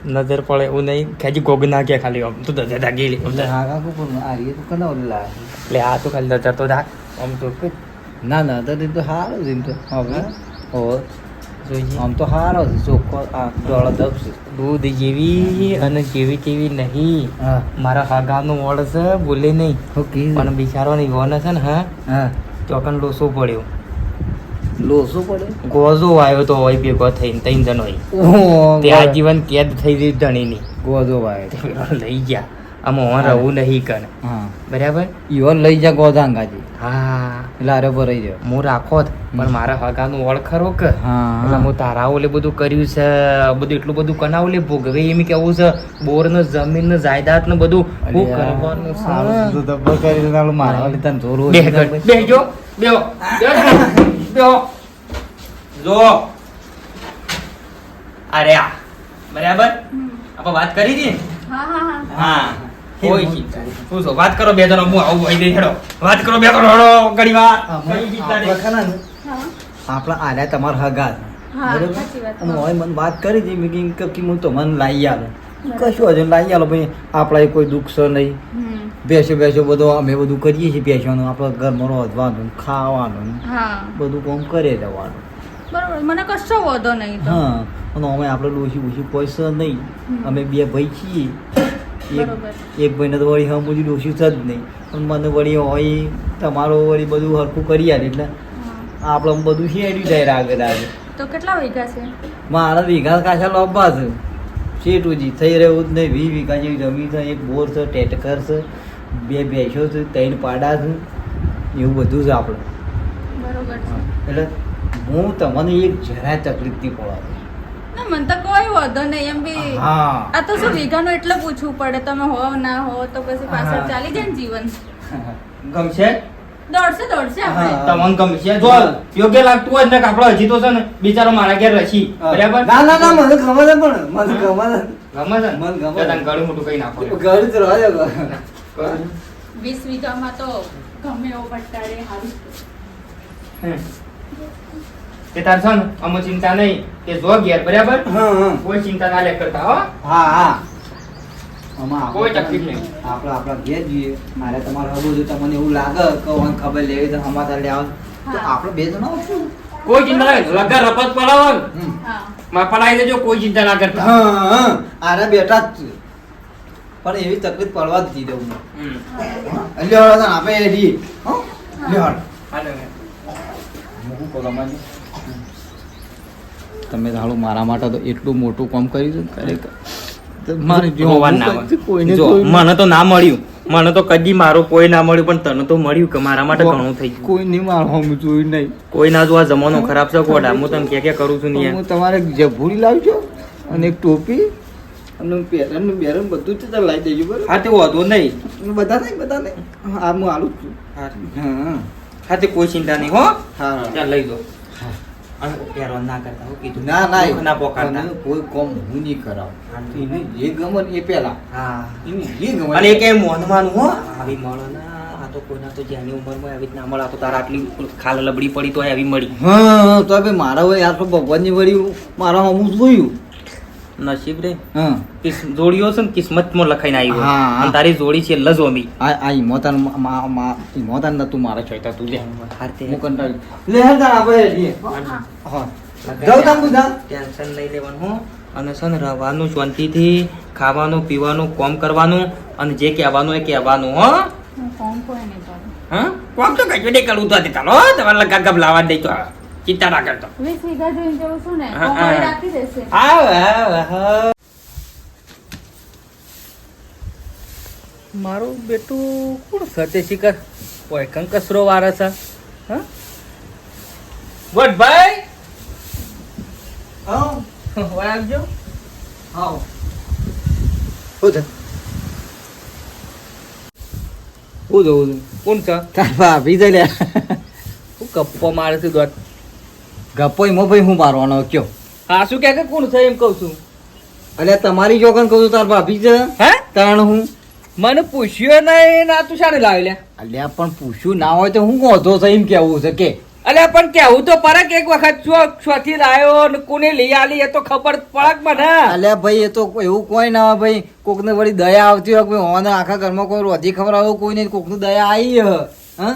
નજર પડે એવું નહીં ખેજી ગોગ નાખ્યા ખાલી આમ તો દજા ગયેલી હા કાકુ પણ આ રીત કના ઓલી લાગે એટલે આ તો ખાલી નજર તો રાખ આમ તો ના ના તો હારો છે એમ તો હવે ઓ જોઈએ આમ તો હારો છે ચોખ્ખો આ ડોળો દબશે દૂધ જેવી અને જેવી તેવી નહીં હા મારા હાગાનો ઓળ છે બોલે નહીં ઓકે પણ બિચારો ની વન છે ને હા હા ચોકન લોસો પડ્યો લોસો પડે ગોઝો આવ્યો તો હોય ભેગો થઈને ત્રણ જણ હોય ઓહો તે આજીવન કેદ થઈ ગઈ ધણીની ગોધો ભાઈ તે પેલો લઈ ગયા આમાં હું રહું નહીં કર હા બરાબર ઈવન લઈ જા ગોધાંગાજી હા એટલે અરે ભરાઈ જાય હું રાખો જ પણ મારા હગાનું ઓળખરો કે હા એટલે હું તારા ઓલે બધું કર્યું છે બધું એટલું બધું કનાવ લે ભોગવે એમ કેવું છે બોર ને જમીન ને જાયદાદ ને બધું શું કરવાનું છે બેહજો બેહો બેહો જો અરે આ બરાબર આપણે વાત કરી હતી ને? હા કોઈ ચિંતા નહીં. શું છો વાત કરો બે જણો હું આવું અહીં દઈ હેડો વાત કરો બે જણો હેડો ઘડી વાર કઈ ચિંતા નહીં. આપણા આલ્યા તમારા હગા બરોબર અને હવે મને વાત કરી હતી મેં કીધું કે હું તો મને લાવી આલો કશું હજુ લાવી આલો ભાઈ આપણા કોઈ દુઃખ છે નહીં બેસો બધો અમે બધું કરીએ છીએ બેસવાનું આપણે ઘરમાં રોધવાનું ખાવાનું બધું કામ કરે જવાનું બરોબર મને કશો વાંધો નહીં તો હા અને અમે આપણે ડોસી પૈસા નહીં અમે બે ભાઈ છીએ બરોબર. એક ભાઈને તો વળી હમ બધું ડોસી છે જ નહીં પણ મને વળી હોય તમારો વળી બધું હરખું કરી આલે એટલે હા. આપણે બધું શેડ્યું જાય રાગે રાગે તો કેટલા વીઘા છે મારા વીઘા કાચા લોબા છે શેઠુજી થઈ રહ્યું જ નહીં 20 વીઘા જેવી જમીન છે એક બોર છે ટેટકર છે બે ભેંસો છે 3 પાડા છે એવું બધું છે આપણે બરોબર છે એટલે હું તમને એક જરાય તકલીફથી પડાવું ના મને તો કોઈ વાંધો નહીં એમ બી હા આ તો શું વીઘાનું એટલે પૂછવું પડે તમે હો ના હો તો પછી પાછળ હા. ચાલી જાય ને જીવન ગમશે દોડશે આપણે હા. તમને ગમશે જો યોગ્ય લાગતું હોય ને આપણે હજી તો છે ને બિચારો મારા ઘેર રસી બરાબર ના મને ગમે છે પણ મને ગમે છે ગમે છે ને? મને ગમે. તો તને ગળું મોટું કઈ નાખો ઘર જ રહે 20 વીઘામાં તો ગમે એવો ભટકાડે હારું તે તાર છે ને અમો ચિંતા નહીં તે જો ઘેર બરાબર હા કોઈ ચિંતા ના લે કરતા હો હા આમાં કોઈ તકલીફ નહીં. આપણા ઘેર જઈએ મારે તમારે હવે બધું તમને એવું લાગે કે મને ખબર લેવી તો સમાચાર લેવા તો હા. આપણે બે જણા આવશું કોઈ ચિંતા ના લગા રપત પડાવો ને, હમ. હા માં પડાઈ દેજો કોઈ ચિંતા ના કરતા હા આરે બેઠા જ છે પણ એવી તકલીફ પડવા જ દીધો હું હમ. લ્યો હળો આપણે એડી હો લ્યો હળો. હાલો. હું કહું રમાજી, તમે તો હાલું મારા માટે તો એટલું મોટું કામ કર્યું છે ને ખરેખર તો મારે જો જોવાનું ના હોય. કોઈને જો, કોઈ- મને તો ના મળ્યું મને તો કદી મારું કોઈ ના મળ્યું પણ તને તો મળ્યું કે મારા માટે ઘણું થઈ ગયું કોઈ નહીં મારું હમ જોયું નહીં કોઈ ના જો આ જમાનો ખરાબ છે ગોડા હું તને કે કરું છું ને હું તમારે જભૂરી લાવજો અને એક ટોપી અને પેરન બેરન બધું જ તમે લાવી દેજો બરાબર હા તે વાંધો નહીં બધા નહીં હા હું આલું જ છું હા હા તે કોઈ ચિંતા નહીં હો હા ત્યાં લઈ દો અને પહેરવા ના કરતા હો કીધું ના દુઃખ ના પોકારતા અને કોઈ કોમ હું નહીં કરાવ એને જે ગમે ને એ પેલા હા એને જે ગમે અને એ કઈ મોનવાનું હો આવી મળે ના આ તો કોઈના તો જેની ઉંમરમાં આવી જ ના મળે આ તો તારા આટલી ખાલ લબડી પડી તો આવી મળી હા તો હવે મારા હોય યાર તો ભગવાનની વળી મારા હમું જોયું નસીબ રે હા જોડીઓ છે ને કિસ્મતમાં લખાઈને આવી હોય હા. અને તારી જોડી છે લજોમી આ ઈમોતાન નતું મારા ચોઈતા તું લે હારતે હું કંટાળી લે હે તાર આપણે જઈએ હા જાઉં તાર બધા ટેન્શન લઈ લેવાનું હો અને છે ને રહેવાનું શાંતિથી ખાવાનું પીવાનું કોમ કરવાનું અને જે કહેવાનું એ કહેવાનું હો હું કોણ કોઈ નહીં કરું હા કોમ તો કઈ નહીં કરવું તો ચાલો તમારે લગા ગમ લાવવા દઈ તો ચિંતા ના કરતો 20 વીઘા જોઈને જવું છું ને હા, કોણ હા. રાખી દેશે મારું બેટું કોણ સતે શિખર ઓય કંકસરો વારે છે હા વટભાઈ હા ઓય આવજો હા હું છે હું જવું કોણ છે તાર ભાભી જઈ લે હું ગપ્પો મારે છે દોત ગપ્પોય મો ભાઈ હું મારવાનો કયો હા શું કે કોણ છે એમ કહું છું અલ્યા તમારી જોકન કહું છું તાર ભાભી છે હે તાણ હું મને પૂછ્યો નહીં ના તું શાને લાવી લે અલ્યા પણ પૂછ્યું ના હોય તો હું વાંધો છે એમ કેવું છે કે અલ્યા પણ કેવું તો પરક એક વખત ચોથી લાયો ને કોને લઈ આલી એ તો ખબર પડક મને અલ્યા ભાઈ એ તો એવું કોઈ ના હોય ભાઈ કોકને વળી દયા આવતી હોય કે ભાઈ હોવાના આખા ઘરમાં કોઈ રોધી ખબર આવે કોઈ નહીં કોકનું દયા આવી હ હા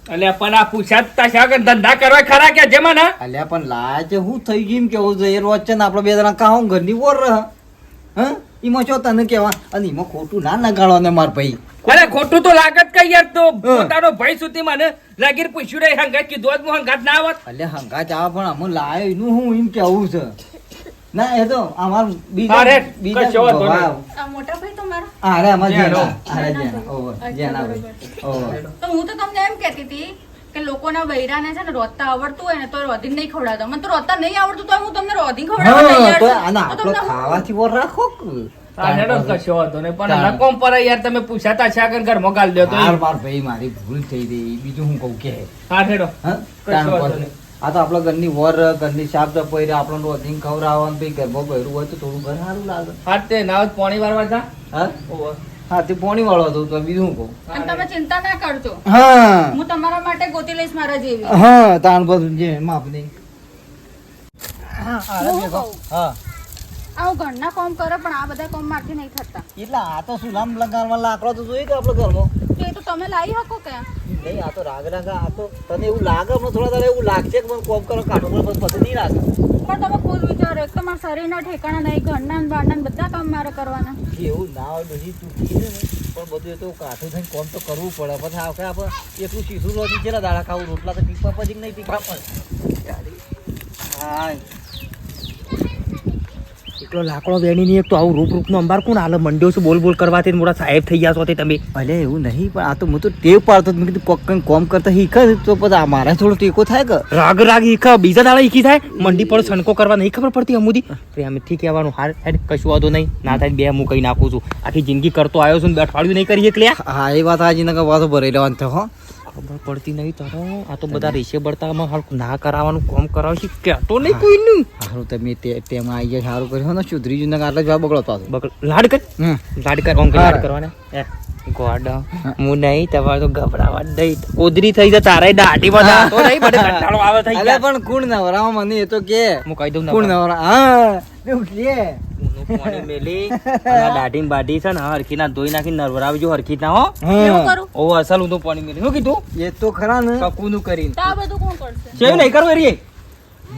અલ્યા પણ આ પૂછાતા છે કે ધંધા કરવા ખરા કે જે મને અલ્યા પણ લાજ હું થઈ ગયું એમ કેવું છે એ રોજ છે ને આપણે બે જણા કામ ઘરની ઓર રહ હા એમાં શું તને કહેવા અને એમાં ખોટું ના નગાડો ને માર ભાઈ અરે ખોટું તો લાગત કઈ યાર તો પોતાનો ભાઈ સુધી મને લાગીને પૂછ્યું રે હંગાત કીધું હોત હું હંગાત ના આવત એટલે હંગાત આવે પણ અમે લાયો એનું હું એમ કેવું છે ના એ તો અમાર અરે, બીજા કશો વાંધો નહીં. વાવ. આ મોટા ભાઈ તમારા અરે અમાર જેનો. જેના ઓવર જેના ભાઈ ઓવર તો હું તો તમને એમ કહેતી હતી કે લોકોના બૈરાને છે ને રોતા આવડતું હોય ને તો રોધી નહીં ખવડાવતો મને તો રોતા નહીં આવડતું તો હું તમને રોધી ખવડાવવા હા તૈયાર તો છું. આના તો આપણો તમને હું- ખાવાથી વર રાખો કે. આ હેડો કશો વાંધો નહીં પણ તાણ. નકોમ પર યાર તમે પૂછાતા છે આગળ ઘરમાં ગાલ દો તો માર ભાઈ મારી ભૂલ થઈ ગઈ બીજું હું કહું કે હા હેડો હા? કશો તાણ વાંધો પર. નહીં. આ તો આપણા ઘરની વર ઘરની સાફ સફાઈ રે આપણને રોધીને ખવડાવવાનું પછી ઘરમાં ભર્યું હોય તો થોડું ઘર સારું લાગે હા તે ના હોત પાણી વારવા જા હા ઓહો. હા તે પોણી વાળો હતો તો બીજું હું કહું અને તમે ચિંતા ના કરજો હા હું તમારા માટે ગોતી લઈશ મારા જેવી હા તાણ બધું જે માપ નહીં હું શું કહું? હા આવું ઘરના કામ કરે પણ આ બધા કામ મારથી નહીં થતા એટલે આ તો શું નામ લગાડવા લાકડો તો જોઈએ કે આપણે ઘરમાં તો એ તો તમે લાવી શકો કે નહીં આ તો રાગ આ તો તને એવું લાગે હમણાં થોડા દાડા એવું લાગશે કે મને કોમ કરો કાઢો પણ પછી નહીં લાગે પણ તમે ખુદ વિચારો એક તો મારા શરીરના ઠેકાણા નહીં ઘરના ને બહારના ને બધા કામ મારે કરવાના એવું ના હોય બધી તું કીધું ને પણ બધું એ તો કાઠું થઈને કોમ તો કરવું પડે પછી આપણે આપણે એટલું શીશું રોજી છેલ્લા દાડા ખાવું રોટલા તો પીપા પછી નહીં પીપા પણ હા એકલો લાકડો વેણીની એક તો આવું રૂપ નો અંબાર કોણ હાલે મંડ્યો છે બોલ બોલ કરવાથી મોટા સાહેબ થઈ ગયા છો તે તમે અલે એવું નહીં પણ આ તો હું તો ટેવ પાડતો હતો. મેં કીધું કોક કંઈ કોમ કરતા શીખે તો પછી આ મારા થોડો ટેકો થાય કે રાગ રાગ ઈખા બીજા દાડા ઈખી થાય મંડી પર છનકો કરવા નહીં ખબર પડતી અમુદી પ્રેમથી કહેવાનું હાર હેડ કશું વાંધો નહીં ના થાય બે હું કઈ નાખું છું આખી જિંદગી કરતો આવ્યો છું ને બે અઠવાડિયું નહીં કરી એટલે હા એ વાત આજે નકર પાછો ભરાઈ લેવાનું થયો હો ખબર પડતી નહીં તારો આ તો બધા રેશે બળતામાં હાલ ના કરાવવાનું કોમ કરાવશે કહેતો નહીં કોઈનું સારું તમે તેમાં આવી જાય સારું કર્યું ને સુધરી જુ ને આટલા જવાબ બગડો પાછો બકલ લાડ કર લાડ કર ઓમ લાડ કરવાના એ ગોડ હું નહીં તમારે તો ગભરાવા દઈ ઓદરી થઈ જાય તારે દાઢી બધા તો નહીં બધે કંટાળો આવે થઈ અલે ગયા પણ કોણ નવરાવા મને એ તો કે હું કહી દઉં કોણ નવરા હા એવું કે પાણી મેલી અને દાઢી ને બાઢી છે ને હરખી ના ધોઈ નાખી નરવરાવજો હરખી ના હો એવું કરું ઓ અસલ હું તો પાણી મેલી શું કીધું એ તો ખરા ને કકુનું કરીને તો આ બધું કોણ કરશે સેવ નહીં કરવું એરી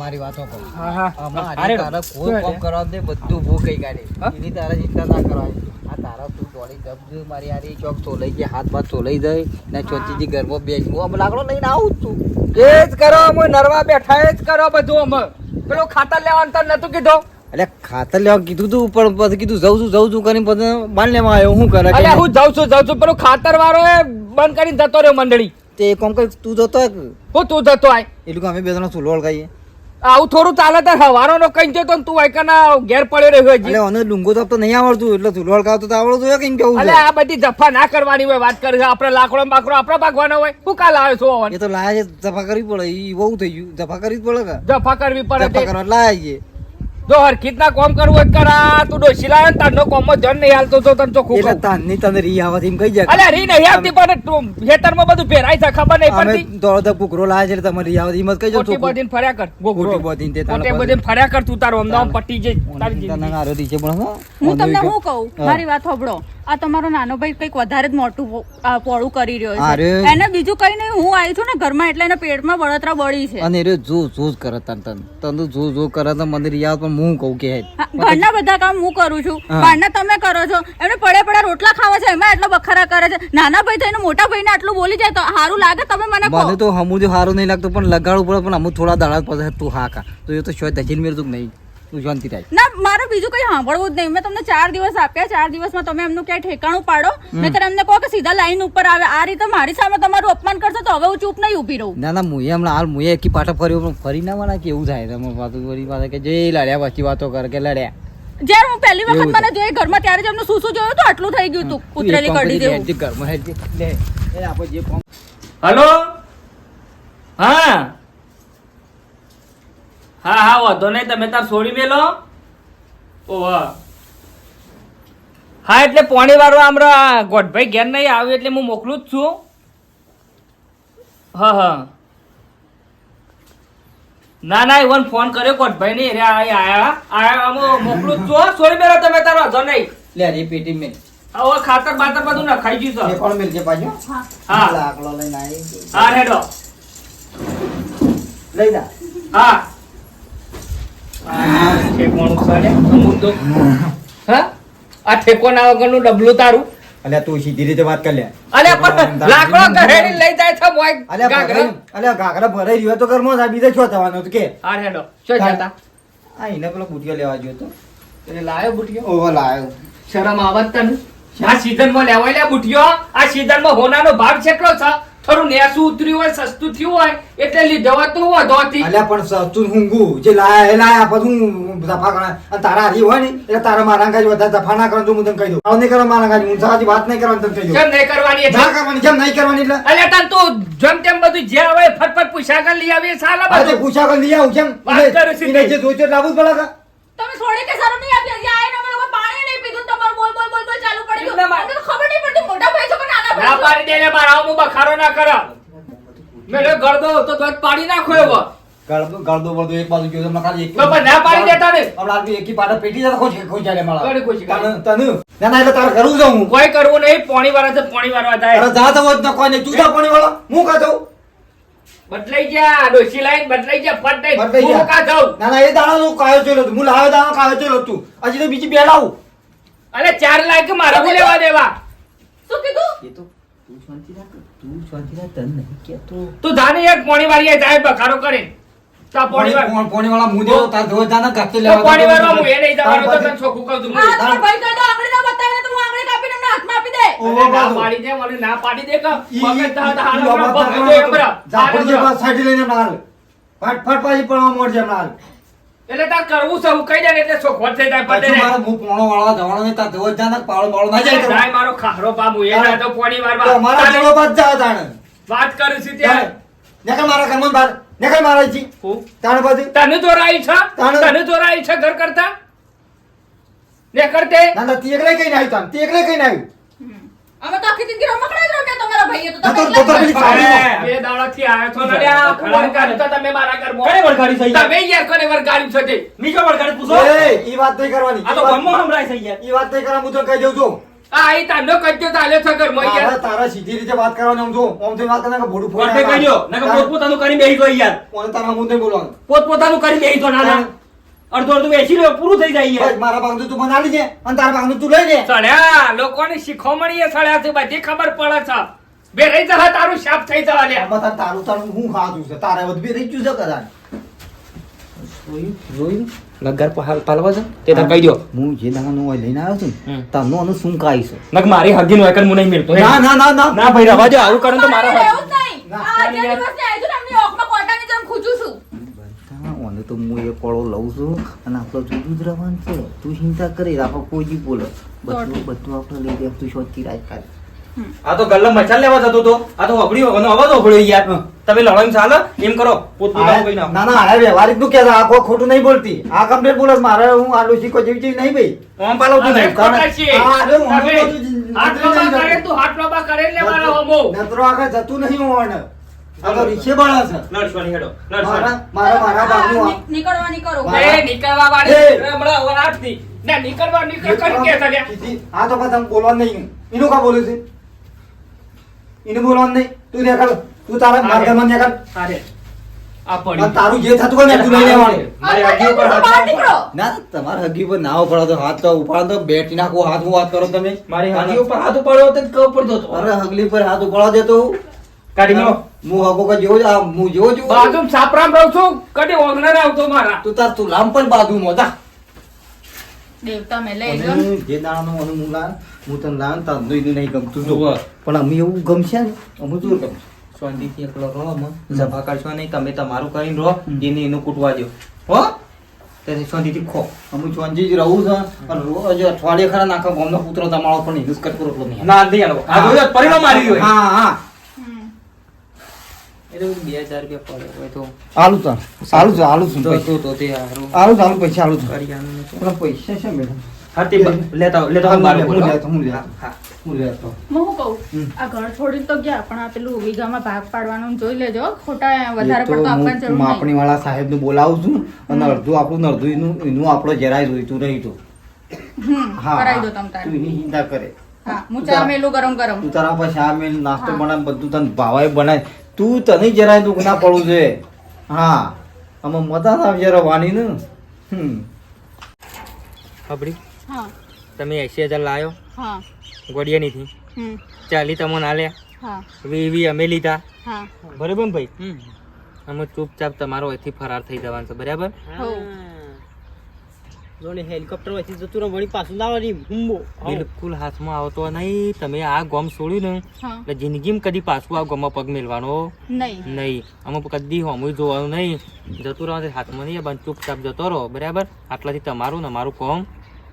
મારી વાતો કહું હા હા આમાં અરે આજે તારા કોઈ કામ કરવા દે બધું ભૂ કઈ કાઢે એની તારા ચિંતા ના કરવાની આ તારા તું દોડી દબજો મારી આરી ચોક ચોલાઈ ગયા હાથ બાથ ચોલાઈ જાય ને ચોચીજી ઘરમાં બેસી હું આમ લાકડો લઈને આવું જ છું એ જ કરો અમે નરવા બેઠા એ જ કરો બધું અમે પેલો ખાતર લેવાનું તને નતું કીધું એટલે ખાતર લેવા કીધું તું પણ પછી કીધું જઉં છું કરીને પછી બાંધ લેવા આવ્યો શું કરે અલ્યા હું જાઉં છું પેલો ખાતર વાળો એ બંધ કરીને જતો રહ્યો મંડળી તે કોમ કઈ તું જતો હું તું જતો આય એટલું અમે બે જણા ચૂલો હળગાઈએ આવું થોડું ચાલે તાર હવાનો નો કઈ જતો ને તું વાયકાના ઘેર પડ્યો રહ્યો હજી એટલે મને ડુંગો તો નહીં આવડતું એટલે ચૂલો હળગાવતો તો આવડતું હોય કઈ કેવું અલે આ બધી જફા ના કરવાની હોય વાત કરે છે આપણે લાકડો બાકડો આપણે ભાગવાનો હોય હું કાલ આવ્યો છું એ તો લાયા છે જફા કરવી પડે એ બહુ થઈ ગયું જફા કરવી જ પડે કે જફા કરવી પડે જફા તે. કરવા લાયા છે જો હરખીત ના કોમ કરવું હોય તો કરા તું ડોસી લાવે ને તારનો કોમ માં જન નહીં હાલતો તો તને ચોખ્ખું એટલે કહું. તારની તને રી આવત એમ કહી જાય અલે રી નહીં આવતી પણ તું ખેતરમાં બધું ભેરાય છે ખબર નહીં અમે પડતી દોડો તો કુકરો લાયા છે એટલે તમારી રી આવત એમ જ કહી ખોટી જાવ બધીને ફર્યા કર ગોગરો. ખોટી બધીને તે તારા ખોટી પાસે. બધીને ફર્યા કર તું તારો અમદાવાદ પટ્ટી જઈ તારી જિંદગી. હું તમને શું કહું મારી વાત સાંભળો આ તમારો નાનો ભાઈ કંઈક વધારે જ મોટું પોળું કરી રહ્યો અરે. છે એને બીજું કઈ નહીં હું આવી છું ને ઘરમાં એટલે એના પેટમાં બળતરા બળી છે અને રે જો જ કરે તને જો કરે તો મને રી આવત પણ હું કહું કે હેડ. હા, ઘરના બધા કામ હું કરું છું બહારના તમે કરો છો એમને પડે પડે રોટલા ખાવા છે એમાં એટલા બખરા કરે છે નાના ભાઈ થઈને મોટા ભાઈને આટલું બોલી જાય તો સારું લાગે તમે મને કહો મને તો હમું સારું નહીં લાગતું પણ લગાડવું પડે પણ અમુક થોડા દાડા પછી તું હા કા તો એ તો શોધ દજીને મેળતું નહીં તું શાંતિ થાય ના મારે બીજું કઈ સાંભળવું જ નહીં મેં તમને 4 દિવસ આપ્યા 4 દિવસમાં તમે એમનું ક્યાંય ઠેકાણું પાડો નહીતર એમને કહો કે સીધા લાઈન ઉપર આવે આ રીતે મારી સામે તમારું અપમાન કરશો તો હવે હું ચૂપ નહીં ઊભી રહું ના મુએ હમણાં હાલ મુએ એકી પાટા ફર્યો પણ ફરી ના વળા કેવું થાય તમે પાછું ફરી પાછા કે જે લડ્યા પછી વાતો કરે કે લડ્યા જ્યારે હું પહેલી વખત એવું મને જોઈ ઘરમાં ત્યારે જ એમનું શું જોયું તો આટલું થઈ ગયું હતું ઉતરેલી કડી જેવું હેડજે ઘરમાં હેડજે લે એ આપણે જે કોમ હલો હા હા હા વાંધો નહીં તમે તાર છોડી મેલો ઓહ હા એટલે પોણી વાળો હમણાં ગોઠભાઈ ઘેર નહીં આવ્યું એટલે હું મોકલું જ છું હા હા ના ના ઇવન ફોન કર્યો ગોઠભાઈ ને રે આયા હું મોકલું જ છું હો. છોડી મેલો તમે તારો વાંધો નહીં લે રે પેટી મેં હવે ખાતર બાતર બધું નખાઈ ગયું એ છે કોણ મેલ છે પાછો હા લાકડો લઈને આવી હા હેડો લઈ જા હા છે કોણ સાલે મુદ્દો હા આ ઠેકોના વગરનું ડબલું તારું અલ્યા તું સીધી રીતે વાત કરી લે અલે પણ લાકડો ઘરેડી લઈ જાય છે મોય અલ્યા ઘાઘરા ભરાઈ રહ્યો તો ઘરમાં જ આ બીજે શું થવાનું હતું કે હા હેડો શું જતા આ એને પેલો બુટિયો લેવા ગયો તો એટલે લાયો બુટિયો ઓહો લાયો શરમ આવત તને આ સીઝન માં લેવાય લે બુટિયો આ સીઝન માં હોનાનો ભાવ કેટલો છે થોડું નેસું ઉતર્યું હોય સસ્તું થયું હોય એટલે લીધો તો વધોથી અલ્યા પણ સસ્તું હુંગું જે લાયા એ લાયા પછી હું દફા કરા અને તારા હારી હોય ને એટલે તારા મારા ગાજ વધારે દફા ના કરવા તો હું તને કહી દઉં નહીં કરવા મારા ગાજ હું સાચી વાત નહીં કરવાની તને કહી દઉં કેમ નહીં કરવાની ના કરવાની કેમ નહીં કરવાની એટલે અલે તન તું જેમ તેમ બધું જે આવે ફટફટ પૂછા કર લઈ આવી સાલા આજે બધું પૂછા કર લઈ આવું કેમ વાત કરું છું એને જે જોઈતો એટલે આવું જ પડે કે તમે છોડી કે સારું નહીં આપ્યા જે આયા ને અમે લોકો પાણી નહીં પીધું તમારું બોલ બોલ બોલ બોલ ચાલુ પડી એમના ગયું માં- મને તો ખબર નહીં પડતી મોટા ભાઈ છો કે નાના ના ભાઈ છો? પાડી દે ને મારા હું બખારો ના કર મેલે ગળદો તો દોત પાડી નાખો એવો ગળદો બળદો એક બાજુ ગયો તમને ખાલી એક તો પણ ના પાડી દેતા ને હમણાં આટલી એકી પાટા પેટી જતા કોઈ ચાલે મારા ઘણી ખુશી કરી. તને ના ના એટલે તારે કરવું જાઉં હું કોઈ કરવું નહીં પોણી વાળા છે પોણી વાળવા થાય અરે જા તો હોત ન કોઈ નહીં તું જા પાણી વાળા હું કા જાઉં બદલાઈ જા ડોસી લાઈન બદલાઈ જા ફટ દઈ બદલાઈ જા. હું કા જાઉં ના ના એ દાડા નું કાયો ચેલો તું હું લાવ્યો દાડા કાયો ચેલો તું હજી તો બીજી બે લાવું અરે 4 લાખ મારા હું લેવા દેવા શું કીધું એ તો તું શાંતિ રાખ તને નહીં કેતો તું જાને એક પોણી વાળી જાય બખારો કરે તા પોણી વાળ પોણી વાળા મુદે તાર ધોઈ જાના કાચે તો લેવા પોણી વાળવા હું એ નહીં જવાનું તો તને ચોખ્ખું કહું છું આ તમારો ભાઈ કહે તો આંગળી ના બતાવે તો હું આંગળી કાપીને એમના હાથમાં આપી દે ઓહો ના બાબુ. પાડી દે મને ના પાડી દે કે ઈ- મગજ તા તા ઈ હાલો બાબા બગડો એમ રા. ઝાપડ જે બાદ સાઈડ લઈને માર ફટ ફટ પાછી પડવા મોડ છે માર એટલે તાર કરવું છે હું કહી દે ને એટલે ચોખવટ થઈ જાય પતે પાછું ને. મારા મું પોણો વાળા જવાનો ને તાર ધોઈ જાના પાળો બાળો ના જાય જાય મારો ખારો પામું એ ના તો પોણી તો વાળવા મારા તારે જેવો બાદ જા તાણે વાત કરું છું ત્યાં નકર મારા ઘરમાં બાર નકર મારા જી હું? તાણે પછી તને તો રાઈ છે તાણે- તને તો રાઈ છે ઘર કરતા ને કરતે ના ના તી એકલે કઈ નાખ્યું તાન તી એકલે કઈ નાખ્યું અમે તો આખી જિંદગી રમકડા જ રમ્યા તમારા ભાઈએ તો તો તમે તો એકલા જ પેલી રમ્યા. સાડી- બે દાડાથી આયો છો ને આ વળગાડ્યું તો તમે મારા ઘરમાં. કઈ વળગાડી છે યાર? તમે યાર કોને વળગાડ્યું છે તે? નીચે વળગાડી પૂછો એ ઈ વાત નહીં કરવાની આ તો ગમો હમરાય છે યાર ઈ વાત નહીં કરવા હું તો કહી દઉં છું આ ઈ તાંડો કજ્જો ચાલ્યો છે ઘરમાં તારા યાર. તારા સીધી રીતે વાત કરવાની આમ જો આમ તો વાત કરે કે ભોડું ફોડ કોર્ટે કહી દો નકર પોતપોતાનું કરી બેહી ગયો યાર ઓને તારા મું નહીં બોલવાનું પોતપોતાનું કરી બેહી તો નાના અડધો અડધું બેસી લ્યો પૂરું થઈ જાય યાર બસ મારા ભાગનું તું બનાવી દે અને તારા ભાગનું તું લઈ લે સળ્યા લોકોને શીખવણીએ સળ્યા છે બધી ખબર પડે છે બે રહી જા તારું શાપ થઈ જવા લે આમાં તાર તારું તારું હું ખાધું છે તારે વધુ બી રહી ગયું છે કદાચ જોયું લગર પાલવા છે તે તાર કહી દો હું જે દાણાનું હોય લઈને આવ્યો છું ને હમ. તારનો આનું શું કાઈ છે નક મારી હગી નો એકર હું નહીં મિલતો ના ના ના ના ના ભાઈ રવા દો આવું કરો તો મારા મારે હાથ એવું જ નહીં. ના, આ જે દિવસની આવી છું ને એમની ઓખમાં કોટાની જેમ ખૂંચું છું. બધા ઓને તો હું એ પળો લઉં છું અને આપણો જુદું જ રહેવાનું છે તું ચિંતા કરી આપણે કોઈ જી બોલે બધું બધું આપણે લઈ દે તું શોધતી રાખ ખાલી આ તો ગલ્લા મચાલ લેવા જતો તો આ તો હોબળ્યો અને અવાજ હોબળ્યો યાર તમે લડો એમ ચાલે એમ કરો પોતપોતાનું કઈ ના ના આ વ્યવહારિક નું કહેતા આ કોઈ ખોટું નહીં બોલતી આ કમ્પ્લેટ બોલે છે. મારે હું આ ડોશી કોઈ જેવી જેવી નહીં ભાઈ ઓમ પાલવતું અરે નહીં ખોટા છીએ. હા, અરે હું તમે બધું હાથ લોબા કરે તું હાથ લોબા કરે એટલે મારા હોમો. નતરો આગળ જતું નહીં હું આ તો રીછે બળે છે લડશવાની હેડો મારા લડશવાની મારા બાપનું આ- નીકળવા નીકળો. મારા- એ નીકળવા વાળી એ. હમણાં વરાટથી. ના નીકળવા નીકળ કરી કે છે લ્યા. કીધી, આ તો પાછા બોલવાનું નહીં એનું કા બોલે છે એને બોલવાનું નહીં તું દેખાડ તું તારા મારા ઘરમાં દેખાડ અરે આ અને પડી તારું જે થતું હોય ને તું લઈ લેવાનું મારી આ હગી ઉપર હાથ બહાર નાખો. નીકળો. ના તમારા હગી પર નાવ પડો તો હાથ તો ઉપાડો તો બેટી નાખો હાથ હું વાત કરો તમે મારી હગી ઉપર હાથ ઉપાડ્યો તો કવ પડતો હતો અરે હગલી પર હાથ ઉપાડો દેતો કાઢી લો હું હગો કે જેવો જ આ હું જેવો છું બાજુમાં સાપરામ રહું છું કદી ઓગણર આવતો મારા તું તાર તું લામ પણ બાજુ મોતા દેવતા મેં લઈ લો. જે દાણાનું મને હું લાવ હું તને લાવ તાર દોઈને નહીં ગમતું જો ઉવ્વ. પણ અમે એવું ગમશે ને અમે જોર ગમશે શાંતિથી એકલો રહો અમર. સભા કરશો નહીં તમે તમારું કરીને રહો એને એનું કૂટવા દો હો ત્યારે શાંતિથી ખો અમે ચોંજી જ રહું છે અને રોજ અઠવાડિયે ખરા નાખા ગામનો પુત્ર તમારો પણ હિન્દુસ કટ કરો નહીં ના નહીં આલો આ જોયો પરિણામ મારી ગયો હા હા હમ. એટલે 2000 રૂપિયા પડે હોય તો આલુ તો આલુ છે આલુ છું તો તે હારું આલુ ચાલુ પૈસા આલુ છું કરિયાનું ને તો. પણ પૈસા છે મેડમ હા તે લેતા હું બાર બોલો. હું લેતો હા હું લેતો હું શું કહું હમ. આ ઘર છોડીને તો ગયા પણ આ પેલું વીઘામાં ભાગ પાડવાનું જોઈ લેજો ખોટા વધારે એ તો પડતો આપવાની હું જરૂર નહીં. માપણી વાળા સાહેબ નું બોલાવું છું અને અડધું આપણું ને અડધું એનું આપણો જરાય જોઈતું નહીં તો હા કરાવી દો હા. તમ તારે. તું એની ચિંતા કરે હા હું ચા મેલું ગરમ ગરમ તું તારા પાસે આ મેલ નાસ્તો હા. બનાવ બધું તને ભાવાય બનાય તું તને જરાય દુઃખ ના પડવું જોઈએ હા આમાં મજા ના જરા વાની ને આપડી હા તમે 80,000 લાવ્યો હા ગોડિયાનીથી, હમ 40 તમને આલ્યા, હા 20 અમે લીધા, હા બરાબર ને ભાઈ? અમે ચૂપચાપ તમારો અહીંથી ફરાર થઈ જવાનું છે, બરાબર? હો જોને હેલિકોપ્ટર વચ્ચે જતું રહે વળી પાછું લાવવાની હુંબો બિલકુલ હાથમાં આવતો નહીં. તમે આ ગોમ છોડ્યું ને હા એટલે જિંદગીમાં કદી પાછું આ ગોમમાં પગ મેળવાનો નહીં નહીં. અમે કદી હોમું જોવાનું નહીં. જતું રહેવાનું હાથમાં નહીં બંધ, ચૂપચાપ જતો રહો, બરાબર? આટલાથી તમારું ને અમારું કોમ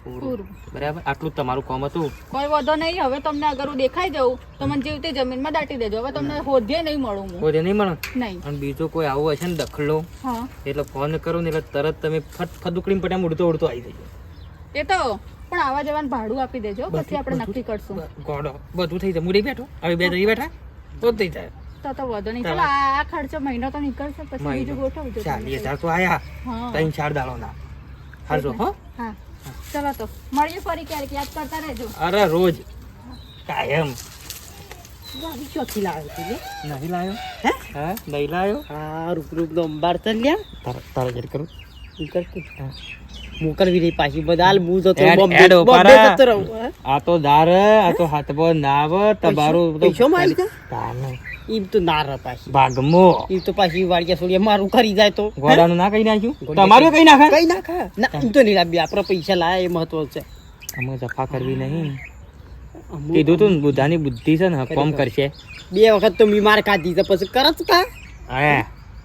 પૂરું. બરાબર? આટલું જ તમારું કોમ હતું. કોઈ વાંધો નહીં. હવે તમને અગર હું દેખાઈ જાઉં તો મને જેવી તે જમીનમાં દાટી દેજો. હવે તમને હોદ્યે નહીં મળું હું. કોઈ નહીં મળે. નહીં. અને બીજો કોઈ આવું હશે ને દખલો, હા એટલે ફોન કરો ને એટલે તરત તમે ફદુકડીને પટામ ઉડતો ઉડતો આવી જજો. એ તો પણ આવા જવાનું ભાડું આપી દેજો, પછી આપણે નક્કી કરશું. ગોડો બધું થઈ જાય. હું રહી બેઠો, હવે બે રહી બેઠા તો જ થઈ જાય. તો વાંધો નહીં. ચાલો આ ખર્ચો મહિનો તો નીકળશે, પછી બીજું ગોઠવજો. 40,000 તો આયા, હા 3-4 દાડોના. હારજો હો. હા ચલો તો મળીએ ફરી ક્યારેક, યાદ કરતા રહેજો. અરે રોજ કાયમ. ગાડી ચોથી લાવે છે લે નહીં લાયો? હે હા નહીં લાયો. હા રૂપ નો અંબાર ચાલ્યા તારા જરી કરું. ઈ કરતી મોકલવી રહી પાછી બદાલ બૂ જતો એડ બોમ્બે એડ બોમ્બે ઉપાડા. જતો રહું હે? આ તો દાર, આ તો હાથબો નાવ તમારું તો પૈસોમાં આવી ગયા? તાને ઈ તો ના રહ પાછી ભાગમો ઈ તો પાછી વાડિયા સોડિયા મારું કરી જાય તો ગોડાનું ના કઈ નાખ્યું, તમારું કઈ નાખે. કઈ ના ખા ના ઈ તો નહીં લાવી આપણે પૈસા લાયા એ મહત્વ છે અમે જફા કરવી નહીં. કીધું તું ને, બુધાની બુદ્ધિ છે ને કોમ કરશે. બે વખત તો બીમાર ખાધી તો પછી કરત કા હા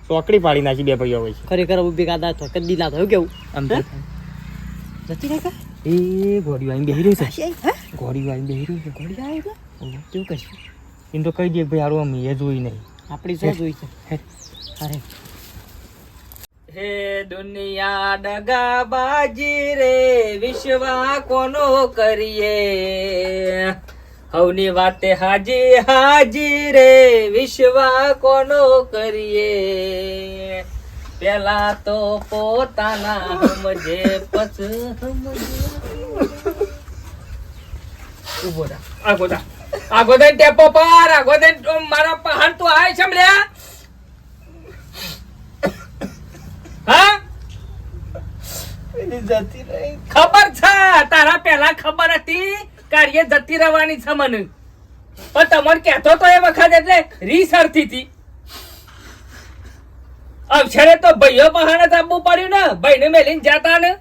ચોકડી પાડી નાખી બે ભાઈઓ હોય છે. ખરેખર ભેગા દા તો કદી ના થયું કેવું આમ હે? તો જતી રહે કા એ ઘોડી વાળી બેહી રહ્યું છે. પાછી હે ઘોડી વાળી બેહી રહ્યું છે. ઘોડી આવે કે કેવું કશું એમ તો કહી દે ભાઈ હારું અમે એ જોઈ નહીં. આપણી શું જોઈ છે અરે હે દુનિયા દગાબાજી રે, વિશ્વા કોનો કરીએ? હવની વાતે હાજી હાજી રે, વિશ્વા કોનો કરીએ? પેલા તો પોતાના સમજે પછી ઉભો થા. આગો થા. આગો થઈને ટેપો પર, આગો થઈને મારા પહાડ તું આય છે લ્યા. હા જતી રહી ખબર છે તારા, પેલા ખબર હતી કાર્ય જતી રહેવાની છે મને, પણ તમને કહેતો તો એ વખત એટલે રીસરતી હતી. અક્ષરે તો ભાઈઓ બહાને જ આપવું પડ્યું ને, ભાઈને મેલીને જતા ને.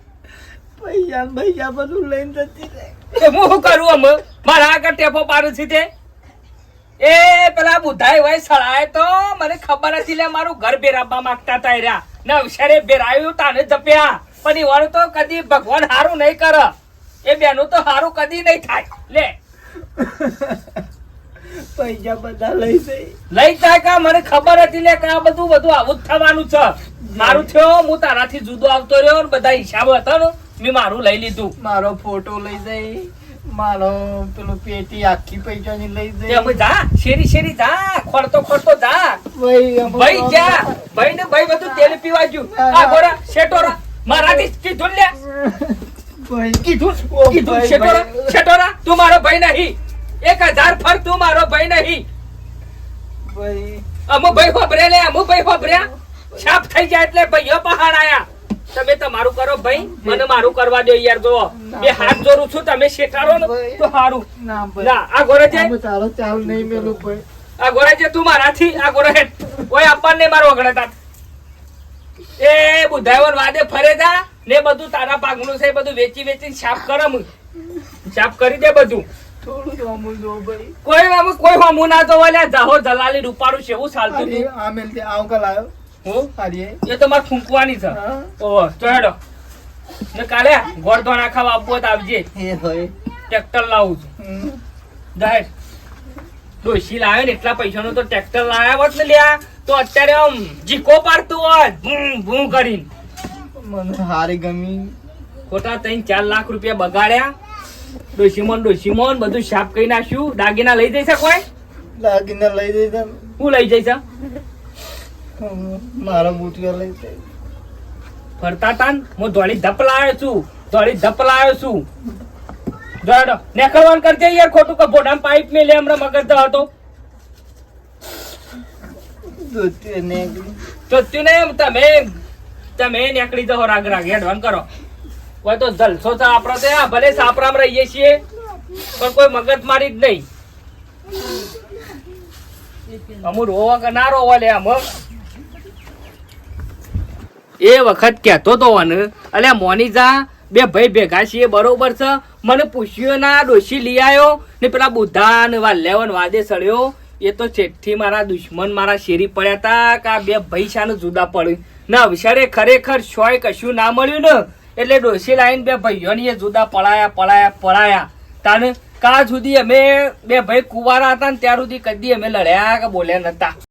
પૈસા બધું લઈને જતી રહી તો હું શું કરું? અમે મારા આગળ ટેપો પાડું છું તે એ પેલા બુધાઈ હોય સળાય તો મને ખબર હતી લે મારું ઘર બેરાવવા માંગતા હતા એ રહ્યા ને અક્ષરે બેરાયું તાને જપ્યા, પણ એ વાળું તો કદી ભગવાન હારું નહીં કરે. એ બેનું તો હારું કદી નહીં થાય. લે પૈસા બધા લઈ જઈ લઈ જાય કા? મને ખબર હતી લે કે આ બધું આવું જ થવાનું છે. મારું થયો, હું તારાથી જુદો આવતો રહ્યો ને બધા હિસાબ હતા ને મેં મારું લઈ લીધું. મારો ફોટો લઈ જઈ મારો પેલું પેટી આખી પૈસાની લઈ તે અમે જા શેરી શેરી જા, ખોરતો જા ભાઈ ભાઈ જા. ભાઈ ને ભાઈ બધું તેલ પીવા ગયું. આ ગોરા શેટોરા મારાથી કીધું લે, કીધું શેટોરા તું મારો ભાઈ નહીં. 1000 ફર તું મારો ભાઈ નહીં. અમુ ભાઈ હોભરે લે, અમુ ભાઈ હોભર્યા છાપ થઈ જાય એટલે ભાઈઓ પહાડ આયા. તમે તમારું કરો ભાઈ, મને મારું કરવા દો યાર. જો બે હાથ જોડું છું, તમે શેઠારો ને તો હારું. ના આ ગોરે છે, ચાલ નહીં મેલું ભાઈ આ ગોરે છે તું મારાથી. આ ગોરે હેઠ કોઈ આપવાને નહીં મારો અગડતા. એ બુધાવન વાદે ફરે જા ને બધું તારા ભાગનું છે બધું વેચીને સાફ કરમ, સાફ કરી દે બધું. થોડું રમું જો ભાઈ કોઈ હમું ના તો વાલ્યા જાહો જલાલી રૂપારું છે એવું ચાલતું હતું. આ મેલતે આવ કલ આવ્યો હું હારીએ એ તો મારે ફૂંકવાની છે. ઓહો તો હેડો ને કાલે ગોળધો નાખાવા આપવો તો આવજે. એ ભાઈ ટ્રેક્ટર લાવું છું. દહેજ ડોશી લાવ્યો ને એટલા પૈસાનો તો ટ્રેક્ટર લાવ્યા હોત ને લ્યા તો અત્યારે આમ જીકો પાડતું હોત ભૂં ભૂં કરીને. મને હારી ગમી ખોટા 3-4 લાખ રૂપિયા બગાડ્યા. ડોશીમોન બધું સાફ કરી નાખ્યું. દાગીના લઈ જઈ કોઈ? દાગીને લઈ જઈ હું લઈ જઈશ? મારા બુટિયા લઈ જઈ ફરતા તા હું ધોળી ધપ લાવ્યો છું. જોડો નેકળવાન કરજે યાર, ખોટું કપોડામ પાઇપ મેલે હમણાં મગજ હતો દોતી ને તો તમે નીકળી જાઓ. રાગ હેડવાન કરો. કોઈ તો જલસો છે આપડે તો આ ભલે સાપરામ રહીએ છીએ પણ કોઈ મગજ મારી જ નહીં. અમુ રોવા કે ના રોવા લે આમ એ વખત કહેતો તો ને અલ્યા મોનીજા બે ભાઈ ભેગા છીએ બરોબર છે મને પૂછ્યું ના ડોશી લઈ આવ્યો ને પેલા બુદ્ધા ને વાલ્યાવન વાદે સળ્યો એ તો ચેઠથી મારા દુશ્મન મારા શેરી પડ્યા તા કે આ બે ભાઈ શાનું જુદા પડ્યું ના વિચારે ખરેખર શોય કશું ના મળ્યું ને એટલે ડોશી લાઈન બે ભાઈઓની એ જુદા પડાયા તાને કાં સુધી અમે બે ભાઈ કુંવારા હતા ને ત્યાર સુધી કદી અમે લડ્યા કે બોલ્યા નતા.